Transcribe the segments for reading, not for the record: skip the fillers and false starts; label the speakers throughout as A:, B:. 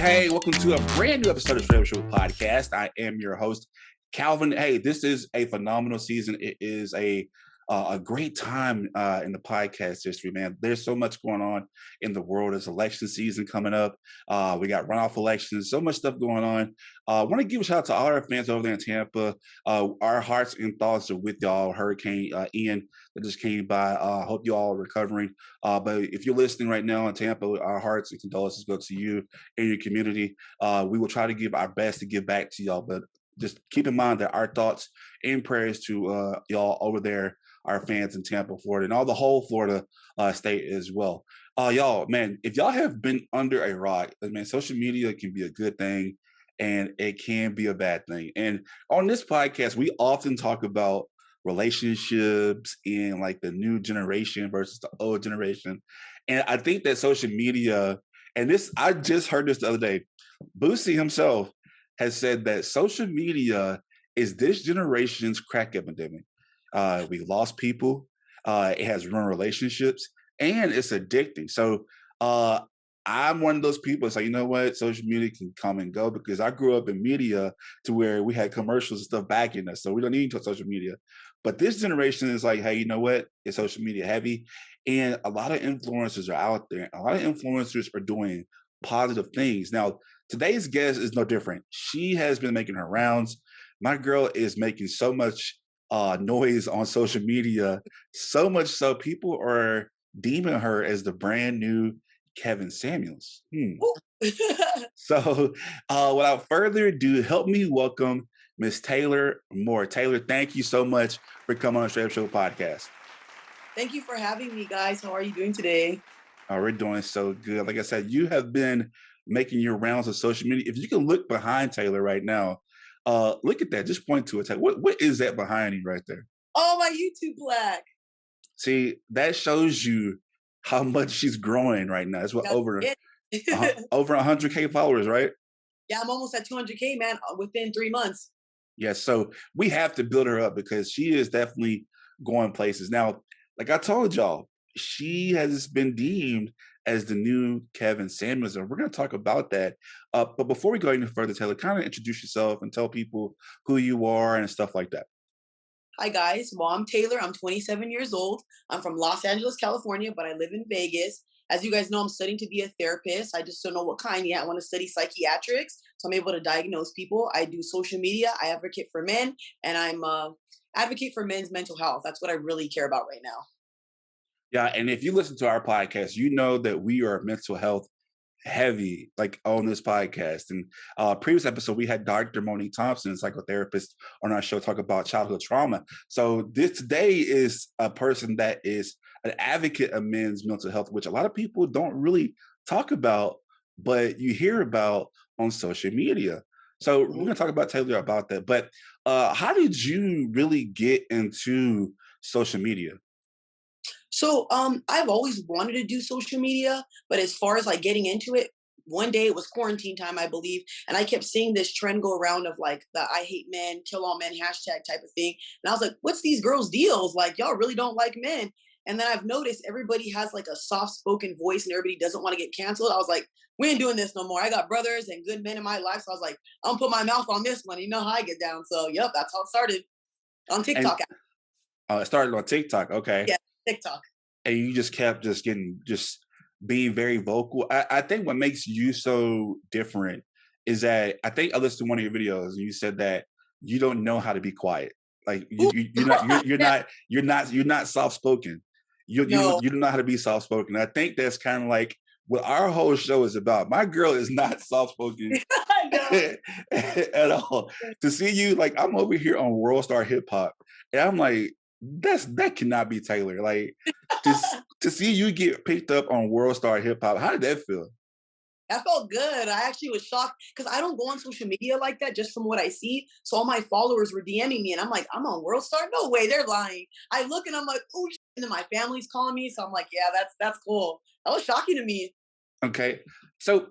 A: Hey, welcome to a brand new episode of Straight Up Show Podcast. I am your host, Calvin. Hey, this is a phenomenal season. It is a great time in the podcast history, man. There's so much going on in the world. There's election season coming up. We got runoff elections, so much stuff going on. I want to give a shout out to all our fans over there in Tampa. Our hearts and thoughts are with y'all. Hurricane Ian that just came by. Hope you all are recovering. But if you're listening right now in Tampa, our hearts and condolences go to you and your community. We will try to give our best to give back to y'all, but just keep in mind that our thoughts and prayers to y'all over there, our fans in Tampa, Florida, and all the whole Florida state as well. Y'all, man, if y'all have been under a rock, man, social media can be a good thing and it can be a bad thing. And on this podcast, we often talk about relationships and like the new generation versus the old generation. And I think that social media, and this, I just heard this the other day, Boosie himself has said that social media is this generation's crack epidemic. We lost people. It has ruined relationships, and it's addicting. So I'm one of those people. It's like, you know what? Social media can come and go because I grew up in media to where we had commercials and stuff backing us, so we don't need social media. But this generation is like, hey, you know what? It's social media heavy, and a lot of influencers are out there. A lot of influencers are doing positive things. Now, today's guest is no different. She has been making her rounds. My girl is making so much noise on social media, so much so people are deeming her as the brand new Kevin Samuels. So without further ado, help me welcome Miss Taylor Moore. Taylor, thank you so much for coming on Straight Up Show Podcast.
B: Thank you for having me, guys. How are you doing today?
A: We're doing so good. Like I said, you have been making your rounds on social media. If you can look behind Taylor right now, look at that. Just point to it. What is that behind you right there?
B: Oh, my YouTube plaque.
A: See, that shows you how much she's growing right now. It's what over 100K followers, right?
B: Yeah, I'm almost at 200K, man, within 3 months.
A: Yes, so we have to build her up because she is definitely going places. Now, like I told y'all, she has been deemed as the new Kevin Samuels, and we're going to talk about that. But before we go any further, Taylor, kind of introduce yourself and tell people who you are and stuff like that.
B: Hi, guys. Well, I'm Taylor. I'm 27 years old. I'm from Los Angeles, California, but I live in Vegas. As you guys know, I'm studying to be a therapist. I just don't know what kind yet. I want to study psychiatrics, so I'm able to diagnose people. I do social media. I advocate for men, and I'm advocate for men's mental health. That's what I really care about right now.
A: Yeah, and if you listen to our podcast, you know that we are mental health heavy, like on this podcast. And previous episode, we had Dr. Monique Thompson, a psychotherapist, on our show talk about childhood trauma. So this today is a person that is an advocate of men's mental health, which a lot of people don't really talk about, but you hear about on social media. So we're going to talk about Taylor about that. But how did you really get into social media?
B: So I've always wanted to do social media, but as far as like getting into it, one day it was quarantine time, I believe, and I kept seeing this trend go around of like the "I hate men, kill all men" hashtag type of thing, and I was like, "What's these girls' deals? Like, y'all really don't like men?" And then I've noticed everybody has like a soft-spoken voice, and everybody doesn't want to get canceled. I was like, "We ain't doing this no more. I got brothers and good men in my life," so I was like, "I'm gonna put my mouth on this one." You know how I get down, so yep, that's how it started on TikTok.
A: It started on TikTok. Okay.
B: Yeah, TikTok.
A: And you just kept being very vocal. I think what makes you so different is that I think I listened to one of your videos and you said that you don't know how to be quiet. Like you're not soft spoken. You don't know how to be soft spoken. I think that's kind of like what our whole show is about. My girl is not soft spoken at all. To see you, like, I'm over here on World Star Hip Hop, and I'm like, that cannot be Taylor. Like, to see you get picked up on World Star Hip Hop, how did that feel?
B: That felt good. I actually was shocked because I don't go on social media like that just from what I see. So all my followers were DMing me and I'm like, I'm on World Star? No way, they're lying. I look and I'm like, oh, and then my family's calling me. So I'm like, yeah, that's cool. That was shocking to me.
A: Okay. So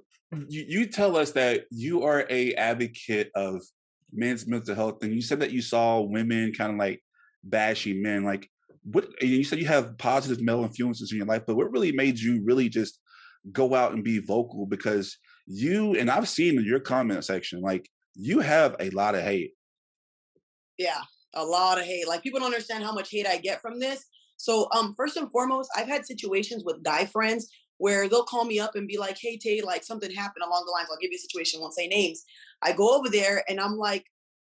A: you tell us that you are a advocate of men's mental health, and you said that you saw women kind of like bashing men. Like, what? You said you have positive male influences in your life, but what really made you really just go out and be vocal? Because and I've seen in your comment section, like you have a lot of hate.
B: Yeah, a lot of hate. Like people don't understand how much hate I get from this. So first and foremost, I've had situations with guy friends where they'll call me up and be like, "Hey Tay, like something happened along the lines." I'll give you a situation, won't say names. I go over there and I'm like,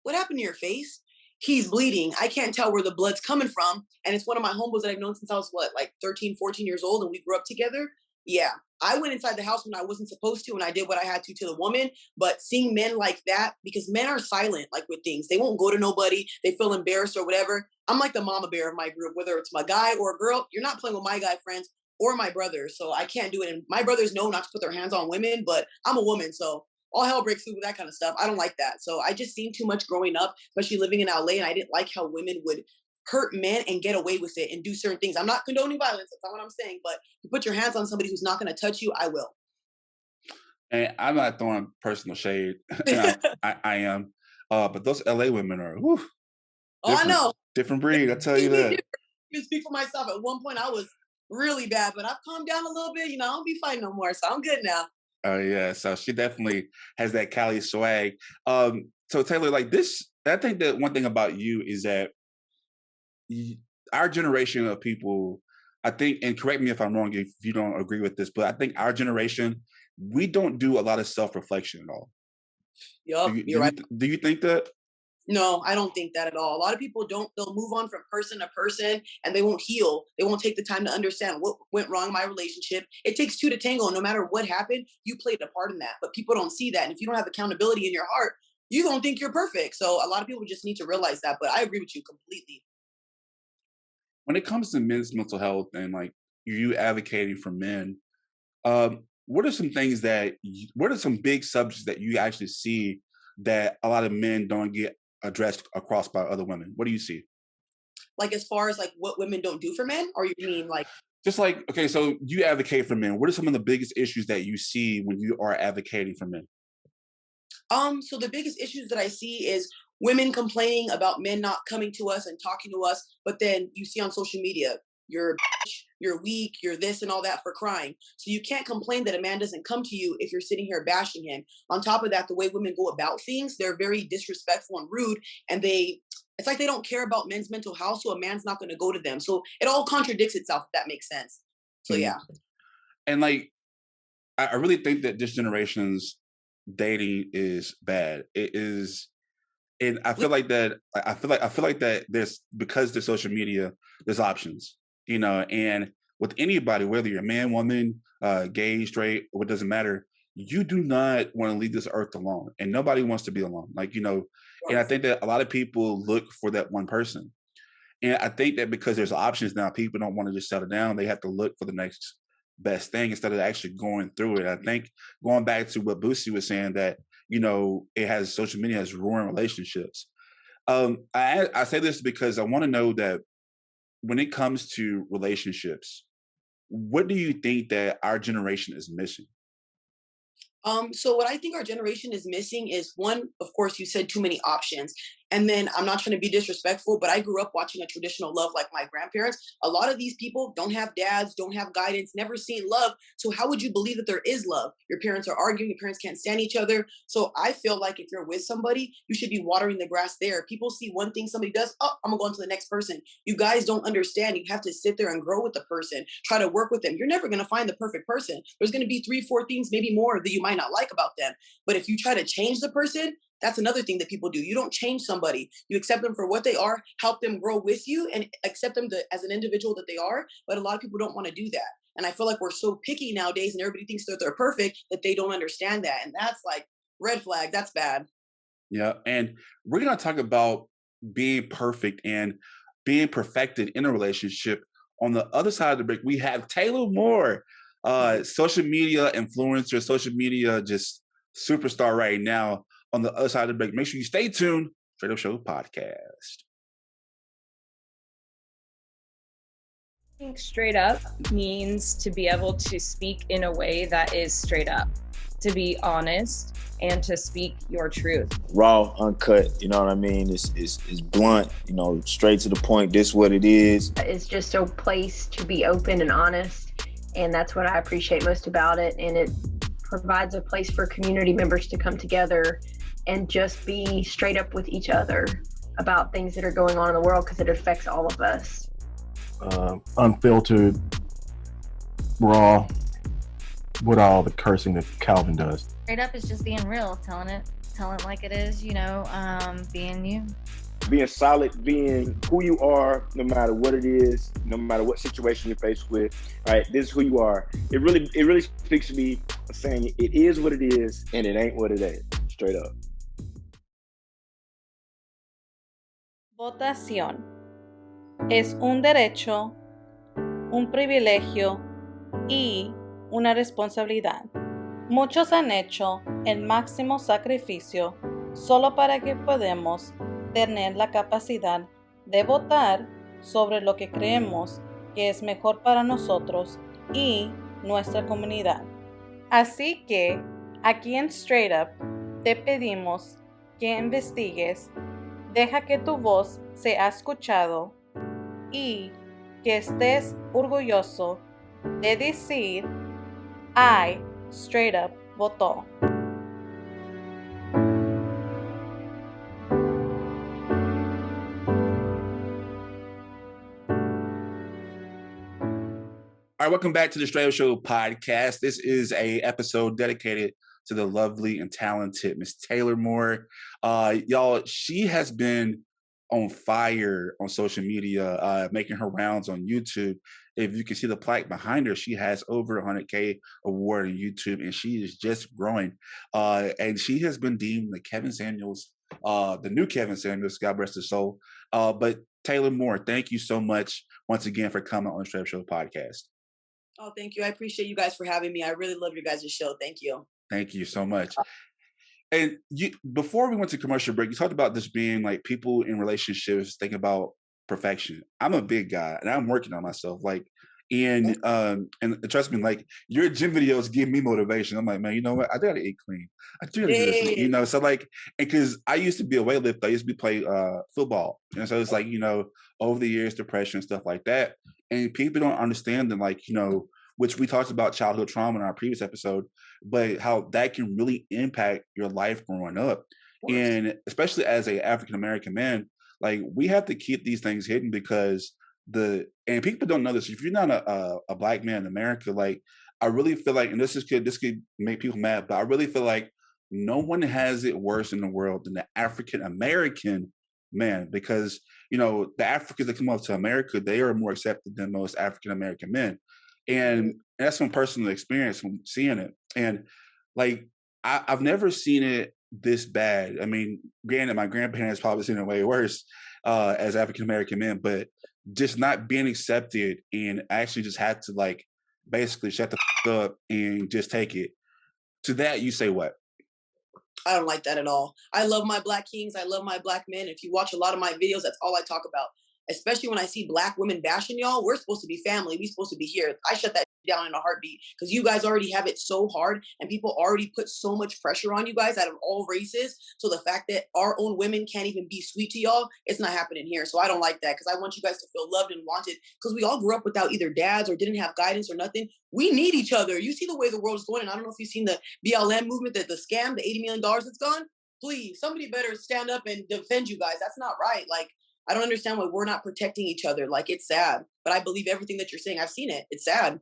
B: "What happened to your face?" He's bleeding. I can't tell where the blood's coming from. And it's one of my homeboys that I've known since I was what, like 13, 14 years old, and we grew up together. Yeah. I went inside the house when I wasn't supposed to, and I did what I had to the woman. But seeing men like that, because men are silent, like with things, they won't go to nobody. They feel embarrassed or whatever. I'm like the mama bear of my group, whether it's my guy or a girl. You're not playing with my guy friends or my brothers, so I can't do it. And my brothers know not to put their hands on women, but I'm a woman, so all hell breaks loose with that kind of stuff. I don't like that. So I just seen too much growing up, especially living in LA, and I didn't like how women would hurt men and get away with it and do certain things. I'm not condoning violence, that's not what I'm saying, but you put your hands on somebody who's not going to touch you, I will.
A: And I'm not throwing personal shade. I am. But those LA women are whew,
B: Oh, I know.
A: different breed, I tell you that.
B: I can speak for myself. At one point, I was really bad, but I've calmed down a little bit. I don't be fighting no more, so I'm good now.
A: Oh yeah, so she definitely has that Cali swag. So Taylor, like this, I think that one thing about you is that our generation of people, I think, and correct me if I'm wrong if you don't agree with this, but I think our generation, we don't do a lot of self-reflection at all.
B: Yup, you're right.
A: Do you think that?
B: No, I don't think that at all. A lot of people don't, they'll move on from person to person and they won't heal. They won't take the time to understand what went wrong in my relationship. It takes two to tango. And no matter what happened, you played a part in that. But people don't see that. And if you don't have accountability in your heart, you don't think you're perfect. So a lot of people just need to realize that. But I agree with you completely.
A: When it comes to men's mental health and like you advocating for men, what are some things that, what are some big subjects that you actually see that a lot of men don't get addressed across by other women? What do you see?
B: Like as far as like what women don't do for men, or you mean like
A: Just like, okay, so you advocate for men. What are some of the biggest issues that you see when you are advocating for men?
B: so the biggest issues that I see is women complaining about men not coming to us and talking to us, but then you see on social media, you're a bitch, you're weak, you're this and all that for crying. So you can't complain that a man doesn't come to you if you're sitting here bashing him. On top of that, the way women go about things, they're very disrespectful and rude, and it's like they don't care about men's mental health, so a man's not going to go to them. So it all contradicts itself, if that makes sense. So
A: Mhm.
B: yeah.
A: And like, I really think that this generation's dating is bad. It is, and I feel like that. I feel like that. There's, because there's social media, there's options, and with anybody, whether you're a man, woman, gay, straight, what doesn't matter. You do not want to leave this earth alone, and nobody wants to be alone. Like and I think that a lot of people look for that one person, and I think that because there's options now, people don't want to just settle down. They have to look for the next best thing instead of actually going through it. I think going back to what Boosie was saying, that social media has ruined relationships. I say this because I want to know that when it comes to relationships, what do you think that our generation is missing?
B: So what I think our generation is missing is one, of course, you said too many options. And then I'm not trying to be disrespectful, but I grew up watching a traditional love like my grandparents. A lot of these people don't have dads, don't have guidance, never seen love. So how would you believe that there is love? Your parents are arguing, your parents can't stand each other. So I feel like if you're with somebody, you should be watering the grass there. People see one thing somebody does, oh, I'm gonna go on to the next person. You guys don't understand. You have to sit there and grow with the person, try to work with them. You're never gonna find the perfect person. There's gonna be 3, 4 things, maybe more, that you might not like about them. But if you try to change the person, that's another thing that people do. You don't change somebody. You accept them for what they are, help them grow with you, and accept them as an individual that they are. But a lot of people don't want to do that. And I feel like we're so picky nowadays and everybody thinks that they're perfect that they don't understand that. And that's like red flag. That's bad.
A: Yeah, and we're gonna talk about being perfect and being perfected in a relationship. On the other side of the break, we have Taylor Moore, social media influencer, social media just superstar right now. On the other side of the break, make sure you stay tuned. Straight Up Show podcast.
C: I think straight up means to be able to speak in a way that is straight up, to be honest, and to speak your truth.
D: Raw, uncut, you know what I mean? It's blunt, straight to the point. This what it is.
E: It's just a place to be open and honest, and that's what I appreciate most about it. And it provides a place for community members to come together and just be straight up with each other about things that are going on in the world, because it affects all of us.
F: Unfiltered, raw, with all the cursing that Calvin does.
G: Straight up is just being real, telling it like it is, being you.
D: Being solid, being who you are, no matter what it is, no matter what situation you're faced with. Right, this is who you are. It really speaks to me, saying it is what it is and it ain't what it ain't. Straight up.
H: Votación es un derecho, un privilegio y una responsabilidad. Muchos han hecho el máximo sacrificio solo para que podamos tener la capacidad de votar sobre lo que creemos que es mejor para nosotros y nuestra comunidad. Así que, aquí en Straight Up, te pedimos que investigues, deja que tu voz sea escuchado y que estés orgulloso de decir, I straight up votó.
A: All right, welcome back to the Straight Up Show podcast. This is a episode dedicated to the lovely and talented Miss Taylor Moore. Y'all, she has been on fire on social media, making her rounds on YouTube. If you can see the plaque behind her, she has over 100K award on YouTube, and she is just growing. And she has been deemed the Kevin Samuels, the new Kevin Samuels, God rest his soul. But Taylor Moore, thank you so much once again for coming on the Straight Up Show podcast.
B: Oh, thank you. I appreciate you guys for having me. I really love your guys' show. Thank you.
A: Thank you so much. And you, before we went to commercial break, you talked about this being like people in relationships think about perfection. I'm a big guy and I'm working on myself. Like, and trust me, like your gym videos give me motivation. I'm like, man, you know what? I gotta eat clean. I do gotta do this, you know. So like, and because I used to be a weightlifter, I used to be play football, and so it's like, you know, over the years, depression and stuff like that. And people don't understand that, like, you know, which we talked about childhood trauma in our previous episode, but how that can really impact your life growing up. And especially as a African American man, like we have to keep these things hidden because and people don't know this. If you're not a black man in America, like I really feel like, and this could make people mad, but I really feel like no one has it worse in the world than the African American man, because you know the Africans that come up to America, they are more accepted than most African American men, and that's from personal experience from seeing it. And like I've never seen it this bad. I mean, granted, my grandparents probably seen it way worse as African American men, but just not being accepted and actually just had to like basically shut the up and just take it. To that, you say what?
B: I don't like that at all. I love my black kings. I love my black men. If you watch a lot of my videos, that's all I talk about. Especially when I see black women bashing y'all, we're supposed to be family. We're supposed to be here. I shut that down in a heartbeat because you guys already have it so hard and people already put so much pressure on you guys out of all races. So the fact that our own women can't even be sweet to y'all, it's not happening here. So I don't like that because I want you guys to feel loved and wanted because we all grew up without either dads or didn't have guidance or nothing. We need each other. You see the way the world is going. And I don't know if you've seen the BLM movement, the scam, the $80 million that's gone. Please, somebody better stand up and defend you guys. That's not right. Like, I don't understand why we're not protecting each other. Like, it's sad. But I believe everything that you're saying. I've seen it. It's sad.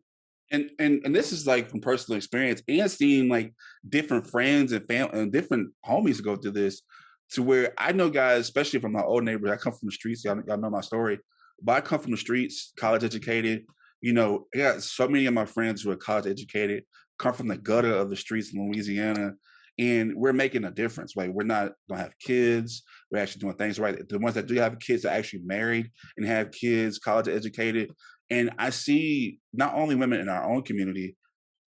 A: And this is like from personal experience and seeing like different friends and family and different homies go through this, to where I know guys, especially from my old neighborhood. I come from the streets. Y'all know my story. But I come from the streets, college educated. You know, I got so many of my friends who are college educated, come from the gutter of the streets in Louisiana. And we're making a difference. Like we're not gonna have kids. We're actually doing things right. The ones that do have kids are actually married and have kids, college educated. And I see not only women in our own community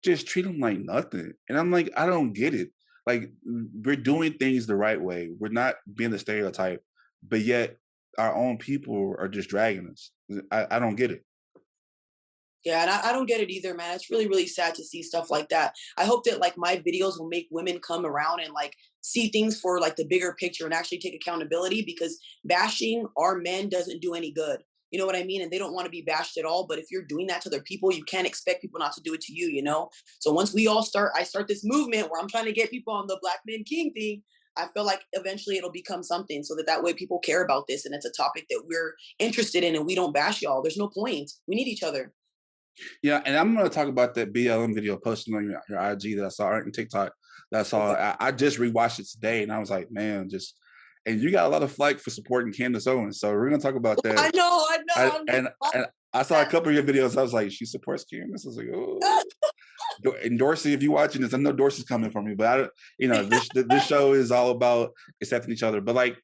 A: just treat them like nothing. And I'm like, I don't get it. Like we're doing things the right way. We're not being the stereotype, but yet our own people are just dragging us. I don't get it.
B: Yeah, and I don't get it either, man. It's really, really sad to see stuff like that. I hope that like my videos will make women come around and like see things for like the bigger picture and actually take accountability, because bashing our men doesn't do any good. You know what I mean? And they don't want to be bashed at all. But if you're doing that to other people, you can't expect people not to do it to you, you know? So once we all start, I start this movement where I'm trying to get people on the Black Men King thing. I feel like eventually it'll become something so that way people care about this and it's a topic that we're interested in and we don't bash y'all. There's no point. We need each other.
A: Yeah, and I'm going to talk about that BLM video posted on your IG that I saw, and TikTok that I saw.
B: Okay.
A: I just rewatched it today, and I was like, man, and you got a lot of flack for supporting Candace Owens, so we're going to talk about that.
B: I know.
A: And I saw a couple of your videos. I was like, she supports Candace. I was like, oh. And Dorsey, if you're watching this, I know Dorsey's coming for me, but this show is all about accepting each other. But like,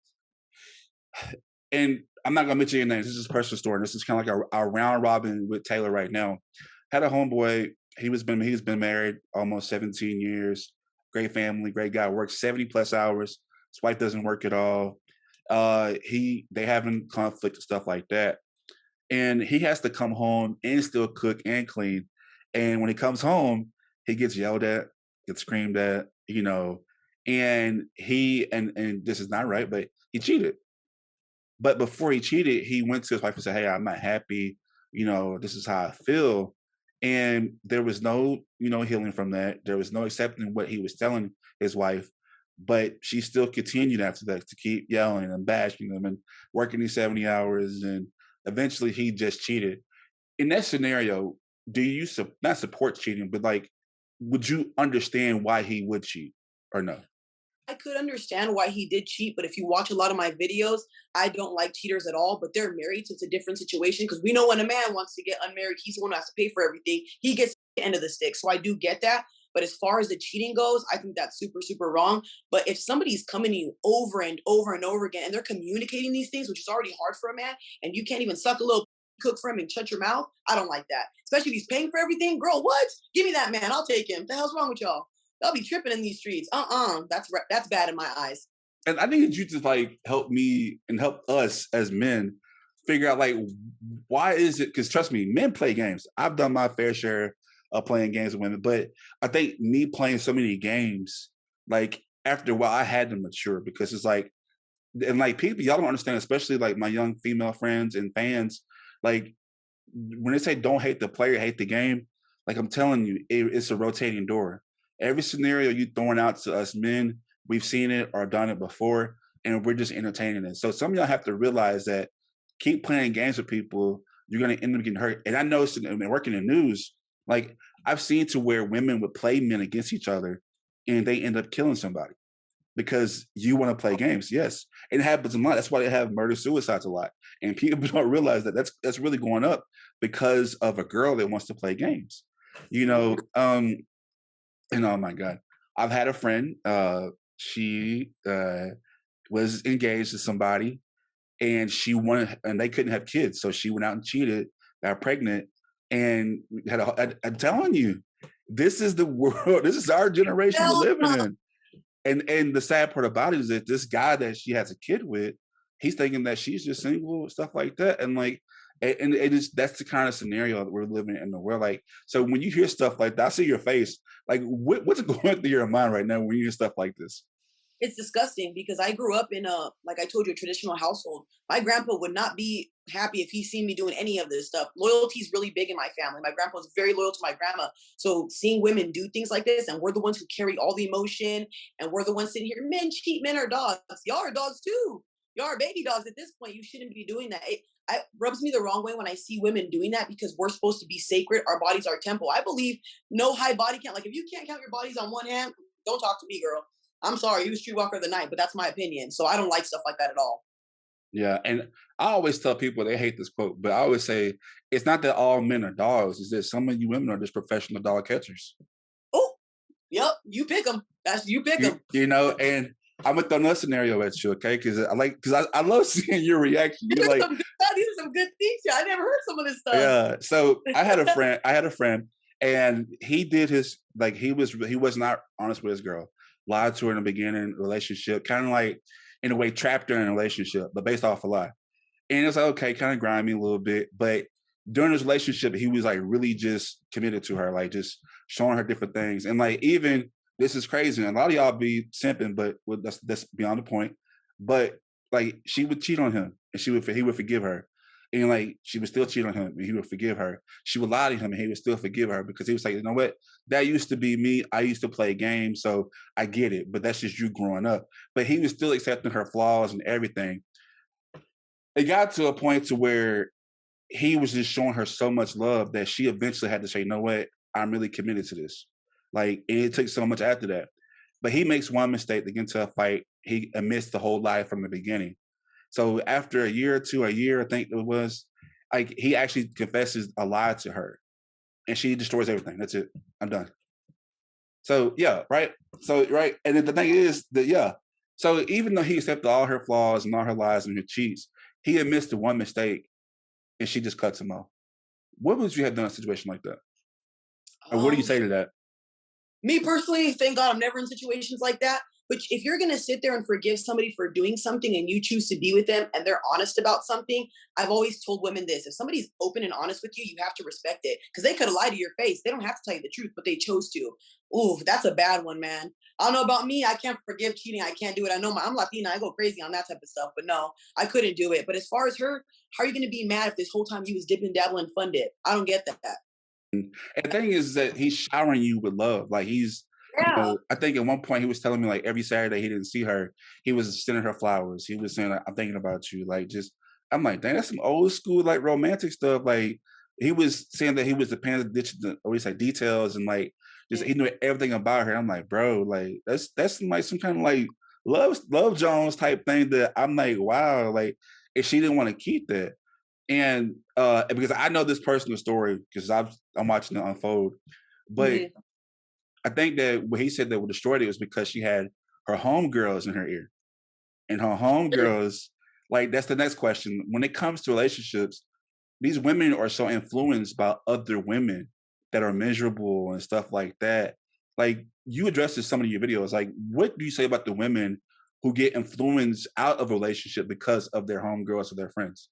A: and I'm not gonna mention your names. This is a personal story. And this is kind of like our round robin with Taylor right now. Had a homeboy. He's been married almost 17 years. Great family, great guy. Works 70+ hours. His wife doesn't work at all. They having conflict and stuff like that. And he has to come home and still cook and clean. And when he comes home, he gets yelled at, gets screamed at, you know, and and this is not right, but he cheated. But before he cheated, he went to his wife and said, hey, I'm not happy. You know, this is how I feel. And there was no, healing from that. There was no accepting what he was telling his wife. But she still continued after that to keep yelling and bashing him and working these 70 hours. And eventually he just cheated. In that scenario, do you not support cheating, but like, would you understand why he would cheat or no?
B: I could understand why he did cheat, but if you watch a lot of my videos, I don't like cheaters at all, but they're married, so it's a different situation because we know when a man wants to get unmarried, he's the one who has to pay for everything. He gets the end of the stick. So I do get that. But as far as the cheating goes, I think that's super, super wrong. But if somebody's coming to you over and over and over again, and they're communicating these things, which is already hard for a man, and you can't even suck a little cook for him and shut your mouth, I don't like that. Especially if he's paying for everything. Girl, what? Give me that man. I'll take him. What the hell's wrong with y'all? Y'all be tripping in these streets. That's bad in my eyes.
A: And I think that you just like help me and help us as men figure out like, why is it? Because trust me, men play games. I've done my fair share of playing games with women, but I think me playing so many games, like after a while, I had to mature because it's like, and like people, y'all don't understand, especially like my young female friends and fans, like when they say don't hate the player, hate the game, like I'm telling you, it's a rotating door. Every scenario you throwing out to us men, we've seen it or done it before, and we're just entertaining it. So some of y'all have to realize that keep playing games with people, you're going to end up getting hurt. And I know working in news, like I've seen to where women would play men against each other and they end up killing somebody because you want to play games. Yes, it happens a lot. That's why they have murder suicides a lot. And people don't realize that that's really going up because of a girl that wants to play games. And oh my God, I've had a friend, she was engaged to somebody and and they couldn't have kids. So she went out and cheated, got pregnant, and I'm telling you, this is the world. This is our generation we're living in. And the sad part about it is that this guy that she has a kid with, he's thinking that she's just single, stuff like that. And like, and that's the kind of scenario that we're living in the world. Like, so when you hear stuff like that, I see your face. Like, what's going through your mind right now when you hear stuff like this?
B: It's disgusting because I grew up in like I told you, a traditional household. My grandpa would not be happy if he seen me doing any of this stuff. Loyalty is really big in my family. My grandpa was very loyal to my grandma. So seeing women do things like this, and we're the ones who carry all the emotion, and we're the ones sitting here, men cheat, men are dogs. Y'all are dogs too. Y'all are baby dogs at this point. You shouldn't be doing that. It rubs me the wrong way when I see women doing that because we're supposed to be sacred. Our bodies are temple. I believe no high body count. Like if you can't count your bodies on one hand, don't talk to me, girl. I'm sorry, you streetwalker of the night, but that's my opinion. So I don't like stuff like that at all.
A: Yeah, and I always tell people, they hate this quote, but I always say, it's not that all men are dogs. It's that some of you women are just professional dog catchers.
B: Oh, yep, you pick them. You pick them.
A: And I'm gonna throw another scenario at you, okay? Because I love seeing your reaction. You're like,
B: these are some good things. I never heard some of this stuff.
A: Yeah. So I had a friend, and he did he was not honest with his girl. Lied to her in the beginning, relationship, kind of like in a way trapped her in a relationship, but based off a lie. And it's like, okay, kind of grimy a little bit. But during his relationship, he was like really just committed to her, like just showing her different things. And like, even this is crazy. And a lot of y'all be simping, but that's beyond the point. But like, she would cheat on him and he would forgive her. And like she would still cheat on him and he would forgive her. She would lie to him and he would still forgive her because he was like, you know what? That used to be me. I used to play games, so I get it. But that's just you growing up. But he was still accepting her flaws and everything. It got to a point to where he was just showing her so much love that she eventually had to say, you know what? I'm really committed to this. Like, and it took so much after that. But he makes one mistake to get into a fight. He admits the whole lie from the beginning. So after a year or two, I think it was, like he actually confesses a lie to her, and she destroys everything. That's it. I'm done. So yeah, right. So right, and then the thing is that yeah. So even though he accepted all her flaws and all her lies and her cheats, he admits to one mistake, and she just cuts him off. What would you have done in a situation like that? Or what do you say to that?
B: Me personally, thank God I'm never in situations like that. But if you're going to sit there and forgive somebody for doing something and you choose to be with them and they're honest about something, I've always told women this. If somebody's open and honest with you, you have to respect it. Because they could have lied to your face. They don't have to tell you the truth, but they chose to. Ooh, that's a bad one, man. I don't know about me. I can't forgive cheating. I can't do it. I know I'm Latina. I go crazy on that type of stuff. But no, I couldn't do it. But as far as her, how are you going to be mad if this whole time you was dipping, dabbling, funded? I don't get that.
A: And the thing is that he's showering you with love. Like he's, you know, I think at one point he was telling me like every Saturday he didn't see her, he was sending her flowers. He was saying, like, I'm thinking about you. Like just, I'm like, dang, that's some old school like romantic stuff. Like he was saying that he was paying attention to details and like just he knew everything about her. I'm like, bro, like that's like some kind of like love Jones type thing that I'm like, wow, like if she didn't want to keep that. And because I know this personal story because I'm watching it unfold, but I think that what he said that would destroy it was because she had her homegirls in her ear, and her homegirls, like that's the next question. When it comes to relationships, these women are so influenced by other women that are miserable and stuff like that. Like you address this in some of your videos. Like, what do you say about the women who get influenced out of a relationship because of their homegirls or their friends?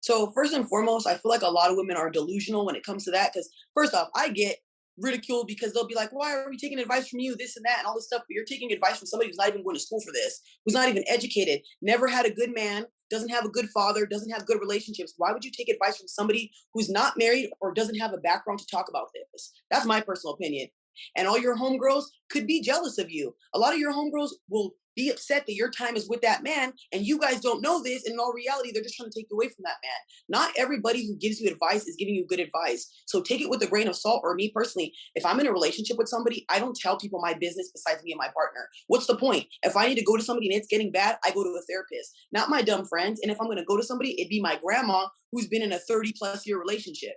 B: So first and foremost, I feel like a lot of women are delusional when it comes to that. Because first off, I get ridiculed because they'll be like, why are we taking advice from you, this and that and all this stuff? But you're taking advice from somebody who's not even going to school for this, who's not even educated, never had a good man, doesn't have a good father, doesn't have good relationships. Why would you take advice from somebody who's not married or doesn't have a background to talk about this? That's my personal opinion. And all your homegirls could be jealous of you. A lot of your homegirls will be upset that your time is with that man and you guys don't know this. And in all reality, they're just trying to take you away from that man. Not everybody who gives you advice is giving you good advice. So take it with a grain of salt. Or me personally, if I'm in a relationship with somebody, I don't tell people my business besides me and my partner. What's the point? If I need to go to somebody and it's getting bad, I go to a therapist, not my dumb friends. And if I'm going to go to somebody, it'd be my grandma who's been in a 30+ year relationship,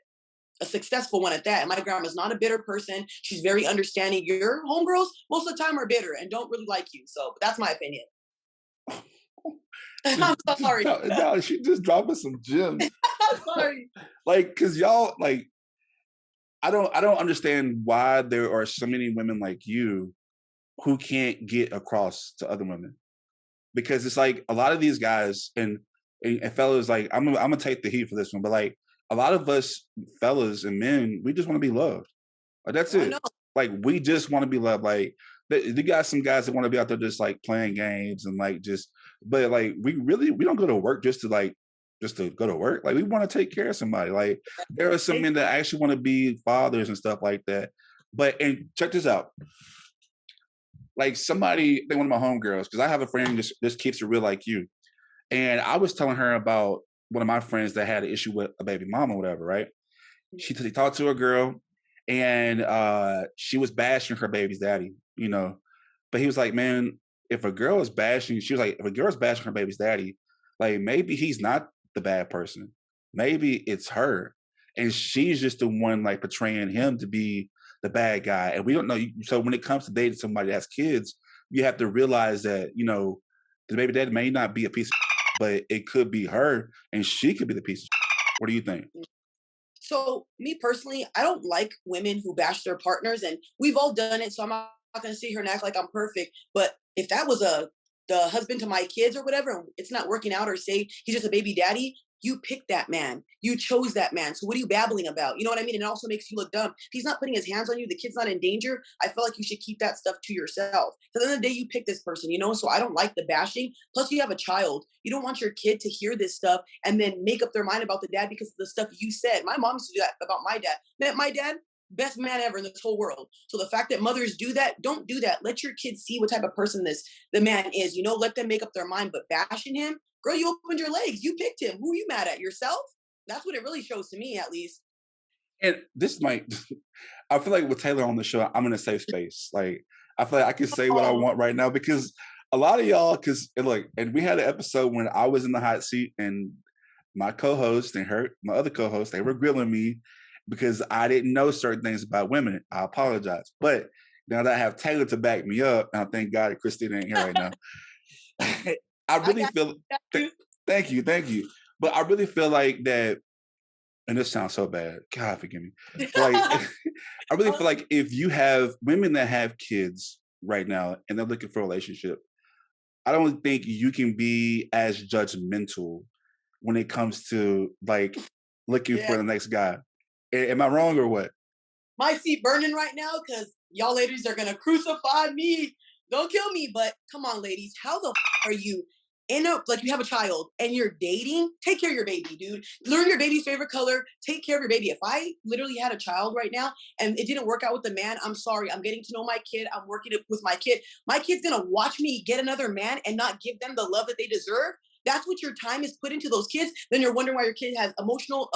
B: a successful one at that. And my grandma's not a bitter person. She's very understanding. Your homegirls most of the time are bitter and don't really like you. So that's my opinion. I'm sorry.
A: No, she just dropping some gems.
B: I'm sorry.
A: Like, cause y'all like, I don't understand why there are so many women like you who can't get across to other women. Because it's like a lot of these guys and fellas, like I'm gonna take the heat for this one, but like a lot of us fellas and men, we just want to be loved. Like that's it. Like we just want to be loved. Like you got some guys that want to be out there just like playing games and like just, but like we don't go to work just to go to work. Like we want to take care of somebody. Like there are some men that actually want to be fathers and stuff like that. But and check this out. Like somebody, one of my homegirls, because I have a friend just keeps it real like you. And I was telling her about one of my friends that had an issue with a baby mama or whatever, right? She talked to a girl and she was bashing her baby's daddy, you know. But he was like, man, if a girl is bashing, she was like, if a girl is bashing her baby's daddy, like maybe he's not the bad person. Maybe it's her. And she's just the one like portraying him to be the bad guy. And we don't know. So when it comes to dating somebody that has kids, you have to realize that, you know, the baby daddy may not be a piece of but it could be her and she could be the piece of What do you think?
B: So me personally, I don't like women who bash their partners, and we've all done it. So I'm not going to sit here and act like I'm perfect. But if that was the husband to my kids or whatever, and it's not working out, or say he's just a baby daddy, You picked that man. You chose that man. So what are you babbling about? You know what I mean? And it also makes you look dumb. If he's not putting his hands on you, the kid's not in danger. I feel like you should keep that stuff to yourself. So at the end of the day, you pick this person, you know? So I don't like the bashing. Plus, you have a child. You don't want your kid to hear this stuff and then make up their mind about the dad because of the stuff you said. My mom used to do that about my dad. Met my dad, best man ever in this whole world. So the fact that mothers do that, don't do that. Let your kids see what type of person the man is. You know, let them make up their mind. But bashing him, girl, you opened your legs. You picked him. Who are you mad at? Yourself? That's what it really shows to me, at least.
A: And this might, I feel like with Taylor on the show, I'm in a safe space. Like, I feel like I can say what I want right now because a lot of y'all, and we had an episode when I was in the hot seat and my co-host and my other co-host, they were grilling me because I didn't know certain things about women. I apologize. But now that I have Taylor to back me up, and I thank God that Christina ain't here right now, I really feel, thank you. But I really feel like that, and this sounds so bad. God forgive me. Like, I really feel like if you have women that have kids right now and they're looking for a relationship, I don't think you can be as judgmental when it comes to like looking for the next guy. Am I wrong or what?
B: My seat burning right now because y'all ladies are going to crucify me. Don't kill me. But come on, ladies. How the are you like you have a child and you're dating? Take care of your baby, dude. Learn your baby's favorite color. Take care of your baby. If I literally had a child right now and it didn't work out with the man, I'm sorry. I'm getting to know my kid. I'm working with my kid. My kid's going to watch me get another man and not give them the love that they deserve. That's what your time is put into those kids. Then you're wondering why your kid has emotional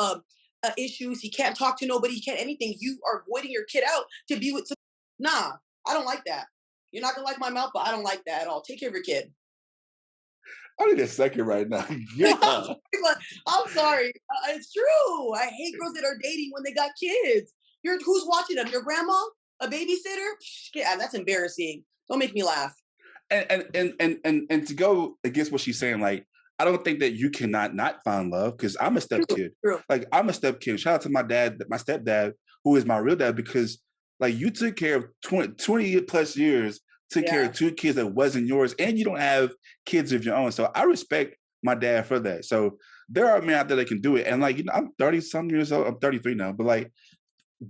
B: issues. He can't talk to nobody. He can't anything. You are voiding your kid out to be with. Nah, I don't like that. You're not gonna like my mouth, but I don't like that at all. Take care of your kid.
A: I need a second right now. Yeah.
B: I'm sorry. It's true. I hate girls that are dating when they got kids. Who's watching them? Your grandma? A babysitter? Yeah, that's embarrassing. Don't make me laugh.
A: And to go against what she's saying, like, I don't think that you cannot not find love because I'm a step kid.
B: True.
A: Like, I'm a step kid. Shout out to my dad, my stepdad, who is my real dad, because like you took care of 20 plus years, took care of 2 kids that wasn't yours, and you don't have kids of your own. So I respect my dad for that. So there are men out there that can do it. And like, you know, I'm 30-some years old. I'm 33 now, but like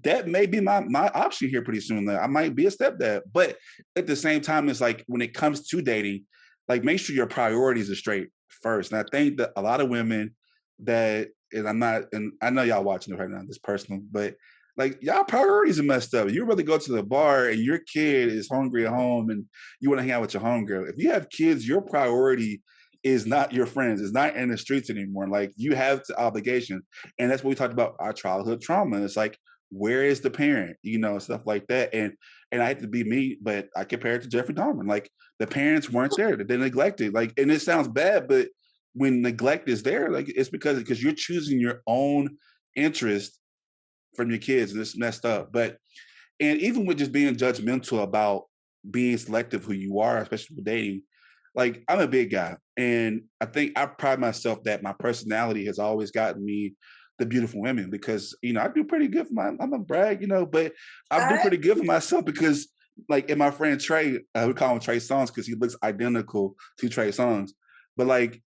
A: that may be my option here pretty soon. Like, I might be a stepdad. But at the same time, it's like when it comes to dating, like make sure your priorities are straight first. And I think that a lot of women that, and I know y'all watching it right now, this personal, but like y'all priorities are messed up. You really go to the bar and your kid is hungry at home and you want to hang out with your homegirl. If you have kids, your priority is not your friends. It's not in the streets anymore. Like you have the obligation. And that's what we talked about, our childhood trauma. It's like, where is the parent? You know, stuff like that. And I hate to be me, but I compare it to Jeffrey Dahmer. Like the parents weren't there. They're neglected. Like, and it sounds bad, but when neglect is there, like it's because you're choosing your own interest from your kids, and it's messed up. But and even with just being judgmental about being selective who you are, especially with dating, like I'm a big guy, and I think I pride myself that my personality has always gotten me the beautiful women because you know I do pretty good for I'm a brag, you know, but I do pretty good for myself because like in my friend Trey, we call him Trey Songz because he looks identical to Trey Songz. But like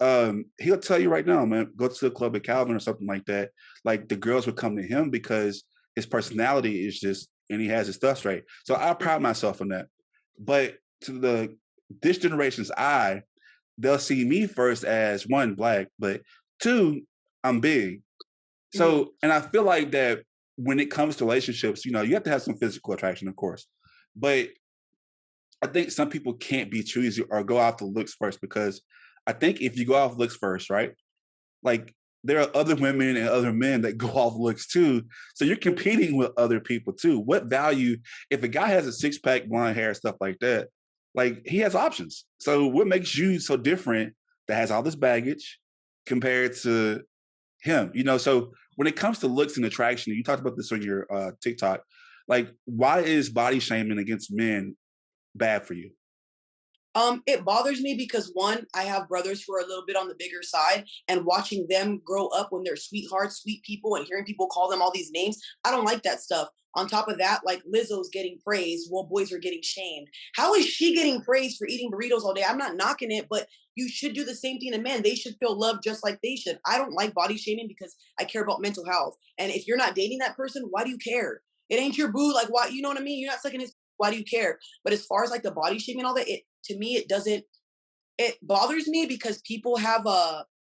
A: he'll tell you right now, man, go to the club at Calvin or something like that. Like the girls would come to him because his personality is just, and he has his stuff straight. So I pride myself on that. But to this generation's eye, they'll see me first as one, black, but 2, I'm big. So, and I feel like that when it comes to relationships, you know, you have to have some physical attraction, of course. But I think some people can't be choosy or go off the looks first because I think if you go off looks first, right? Like there are other women and other men that go off looks too. So you're competing with other people too. What value, if a guy has a 6-pack, blonde hair, stuff like that, like he has options. So what makes you so different that has all this baggage compared to him? You know, so when it comes to looks and attraction, you talked about this on your TikTok, like why is body shaming against men bad for you?
B: It bothers me because one, I have brothers who are a little bit on the bigger side, and watching them grow up when they're sweethearts, sweet people, and hearing people call them all these names, I don't like that stuff. On top of that, like Lizzo's getting praised while boys are getting shamed. How is she getting praised for eating burritos all day? I'm not knocking it, but you should do the same thing to men. They should feel loved just like they should. I don't like body shaming because I care about mental health. And if you're not dating that person, why do you care? It ain't your boo. Like, why? You know what I mean? You're not sucking his. Why do you care? But as far as like the body shaming and all that, it to me it doesn't. It bothers me because people have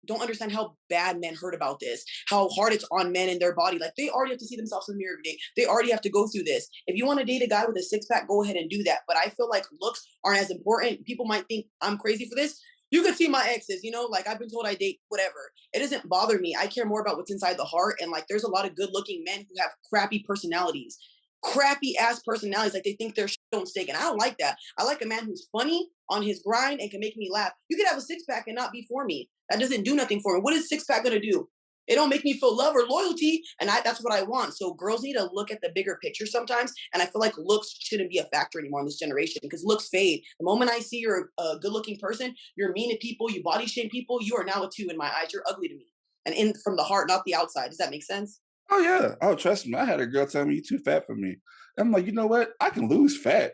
B: don't understand how bad men hurt about this, how hard it's on men in their body. Like they already have to see themselves in the mirror every day. They already have to go through this. If you want to date a guy with a six pack, go ahead and do that. But I feel like looks aren't as important. People might think I'm crazy for this. You could see my exes, you know, like I've been told I date whatever. It doesn't bother me. I care more about what's inside the heart. And like there's a lot of good looking men who have crappy personalities, crappy ass personalities. Like they think they're shit on steak. And I don't like that. I like a man who's funny on his grind and can make me laugh. You could have a six pack and not be for me. That doesn't do nothing for me. What is six pack gonna do? It don't make me feel love or loyalty, and that's what I want. So girls need to look at the bigger picture sometimes, and I feel like looks shouldn't be a factor anymore in this generation because looks fade. The moment I see you're a good-looking person, you're mean to people, you body shame people, you are now a 2 in my eyes. You're ugly to me, and in from the heart, not the outside. Does that make sense?
A: Oh yeah. Oh, trust me. I had a girl tell me you too fat for me. I'm like, you know what? I can lose fat,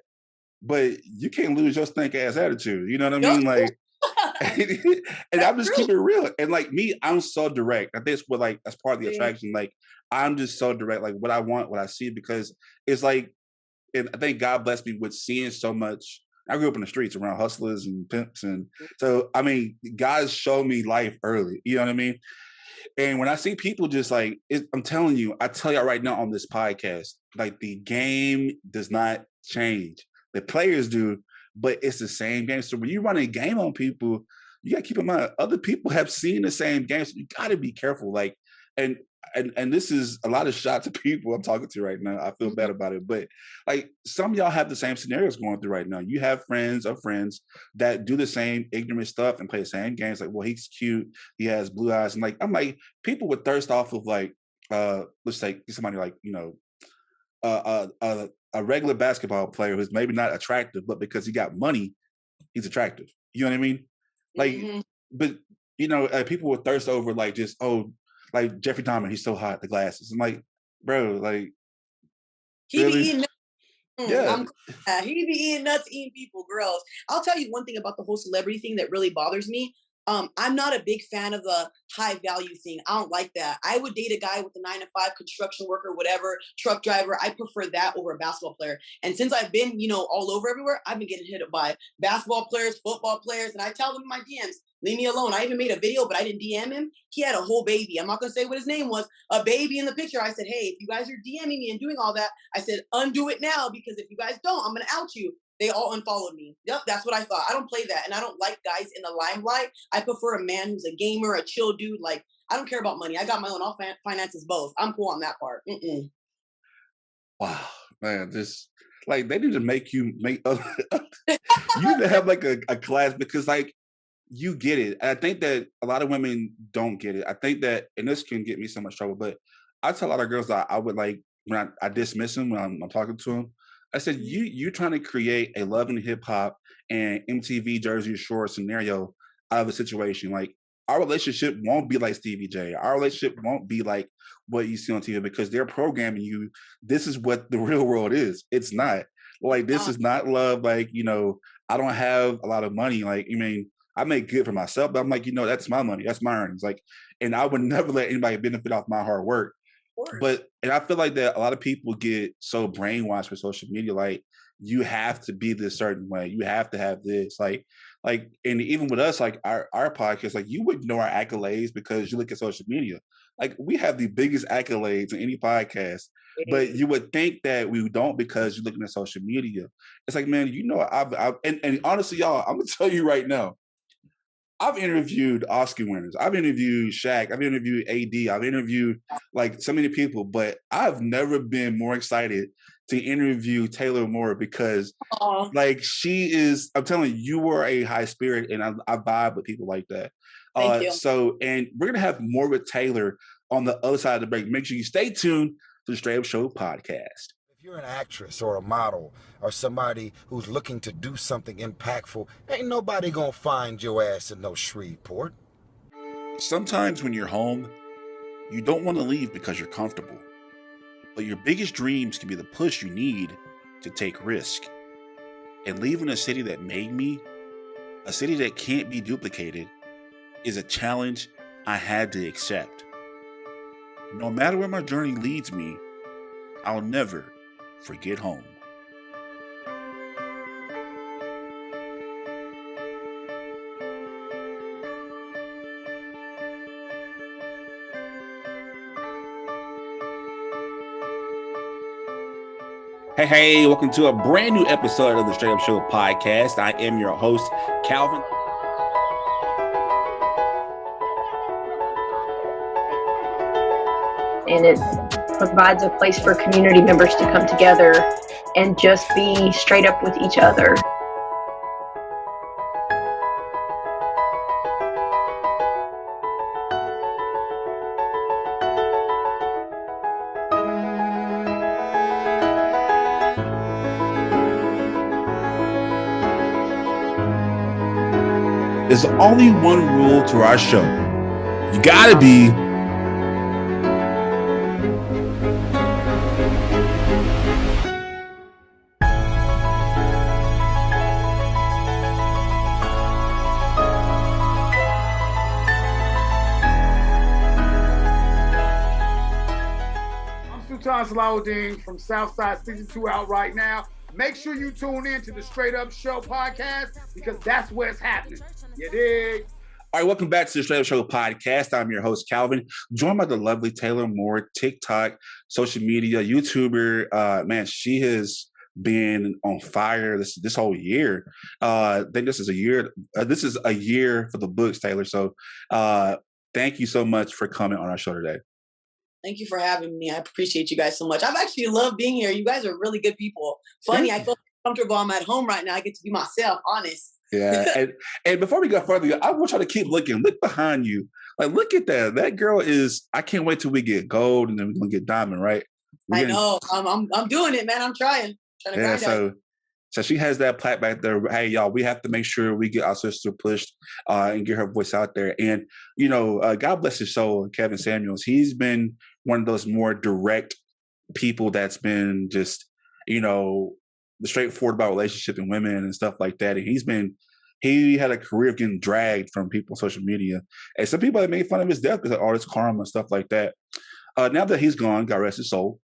A: but you can't lose your stink ass attitude. You know what I mean? Like, and I'm just keeping it real. And like me, I'm so direct. I think it's what like that's part of the attraction. Like I'm just so direct. Like what I want, what I see, because it's like, and I think God blessed me with seeing so much. I grew up in the streets around hustlers and pimps, and so I mean, God showed me life early. You know what I mean? And when I see people just like, I'm telling you, I tell y'all right now on this podcast, like the game does not change. The players do, but it's the same game. So when you run a game on people, you got to keep in mind other people have seen the same game. So you got to be careful. Like, and this is a lot of shots of people I'm talking to right now. I feel bad about it, but like some of y'all have the same scenarios going through right now. You have friends of friends that do the same ignorant stuff and play the same games. Like, well, he's cute, he has blue eyes, and like I'm like people would thirst off of like let's say somebody like a regular basketball player who's maybe not attractive, but because he got money, he's attractive. You know what I mean? Like, but you know, people would thirst over like just like Jeffrey Dahmer, he's so hot, the glasses. I'm like, bro, like
B: he
A: really?
B: be eating
A: Yeah.
B: he be eating nuts, eating people, girls. I'll tell you one thing about the whole celebrity thing that really bothers me. I'm not a big fan of the high value thing. I don't like that. I would date a guy with a 9 to 5 construction worker, whatever, truck driver. I prefer that over a basketball player. And since I've been, you know, all over everywhere, I've been getting hit up by basketball players, football players, and I tell them in my DMs, leave me alone. I even made a video, but I didn't DM him. He had a whole baby. I'm not gonna say what his name was. A baby in the picture. I said, hey, if you guys are DMing me and doing all that, I said, undo it now because if you guys don't, I'm gonna out you. They all unfollowed me. Yep, that's what I thought. I don't play that. And I don't like guys in the limelight. I prefer a man who's a gamer, a chill dude. Like, I don't care about money. I got my own finances both. I'm cool on that part.
A: Wow, man, this like they need to make you make you need to have like a class because like you get it. I think that a lot of women don't get it. I think that, and this can get me so much trouble, but I tell a lot of girls that I would like when I dismiss them when I'm talking to them. I said, you trying to create a love and hip hop and MTV Jersey Shore scenario out of a situation. Like our relationship won't be like Stevie J. Our relationship won't be like what you see on TV because they're programming you. This is what the real world is. It's not. Like this is not love. Like, you know, I don't have a lot of money. Like, I mean, I make good for myself, but I'm like, you know, that's my money. That's my earnings. Like, and I would never let anybody benefit off my hard work. But and I feel like that a lot of people get so brainwashed with social media, like you have to be this certain way, you have to have this, like, and even with us, like our podcast, like you would know our accolades because you look at social media, like we have the biggest accolades in any podcast, but you would think that we don't because you're looking at social media. It's like, man, you know, and honestly, y'all, I'm gonna tell you right now. I've interviewed Oscar winners. I've interviewed Shaq. I've interviewed AD. I've interviewed like so many people, but I've never been more excited to interview Taylor Moore because like she is, I'm telling you, you were a high spirit and I vibe with people like that.
B: Thank you.
A: So, and we're going to have more with Taylor on the other side of the break. Make sure you stay tuned to the Straight Up Show podcast.
I: you're an actress or a model or somebody who's looking to do something impactful, ain't nobody gonna find your ass in no Shreveport.
A: Sometimes when you're home, you don't want to leave because you're comfortable. But your biggest dreams can be the push you need to take risk. And leaving a city that made me, a city that can't be duplicated, is a challenge I had to accept. No matter where my journey leads me, I'll never forget home. Hey, welcome to a brand new episode of the Straight Up Show podcast. I am your host, Calvin.
E: And it provides a place for community members to come together and just be straight up with each other.
A: There's only one rule to our show. You gotta be
J: Sultan Salahuddin from Southside 62 out right now. Make sure you tune in to the Straight Up Show podcast because that's where it's happening. You dig?
A: All right, welcome back to the Straight Up Show podcast. I'm your host, Calvin, joined by the lovely Taylor Moore, TikTok, social media, YouTuber. Man, she has been on fire this whole year. I think this is a year. This is a year for the books, Taylor. So thank you so much for coming on our show today.
B: Thank you for having me. I appreciate you guys so much. I've actually loved being here. You guys are really good people. Funny, I feel comfortable. I'm at home right now. I get to be myself, honest.
A: Yeah, and before we go further, I want y'all to keep looking. Look behind you. Like, look at that. That girl is. I can't wait till we get gold and then we're gonna get diamond, right?
B: I know. I'm doing it, man. I'm trying to grind out.
A: So she has that plaque back there. Hey, y'all, we have to make sure we get our sister pushed and get her voice out there. And, you know, God bless his soul, Kevin Samuels. He's been one of those more direct people that's been just, you know, straightforward about relationships and women and stuff like that. And he had a career of getting dragged from people on social media. And some people have made fun of his death because of all this karma and stuff like that. Now that he's gone, God rest his soul,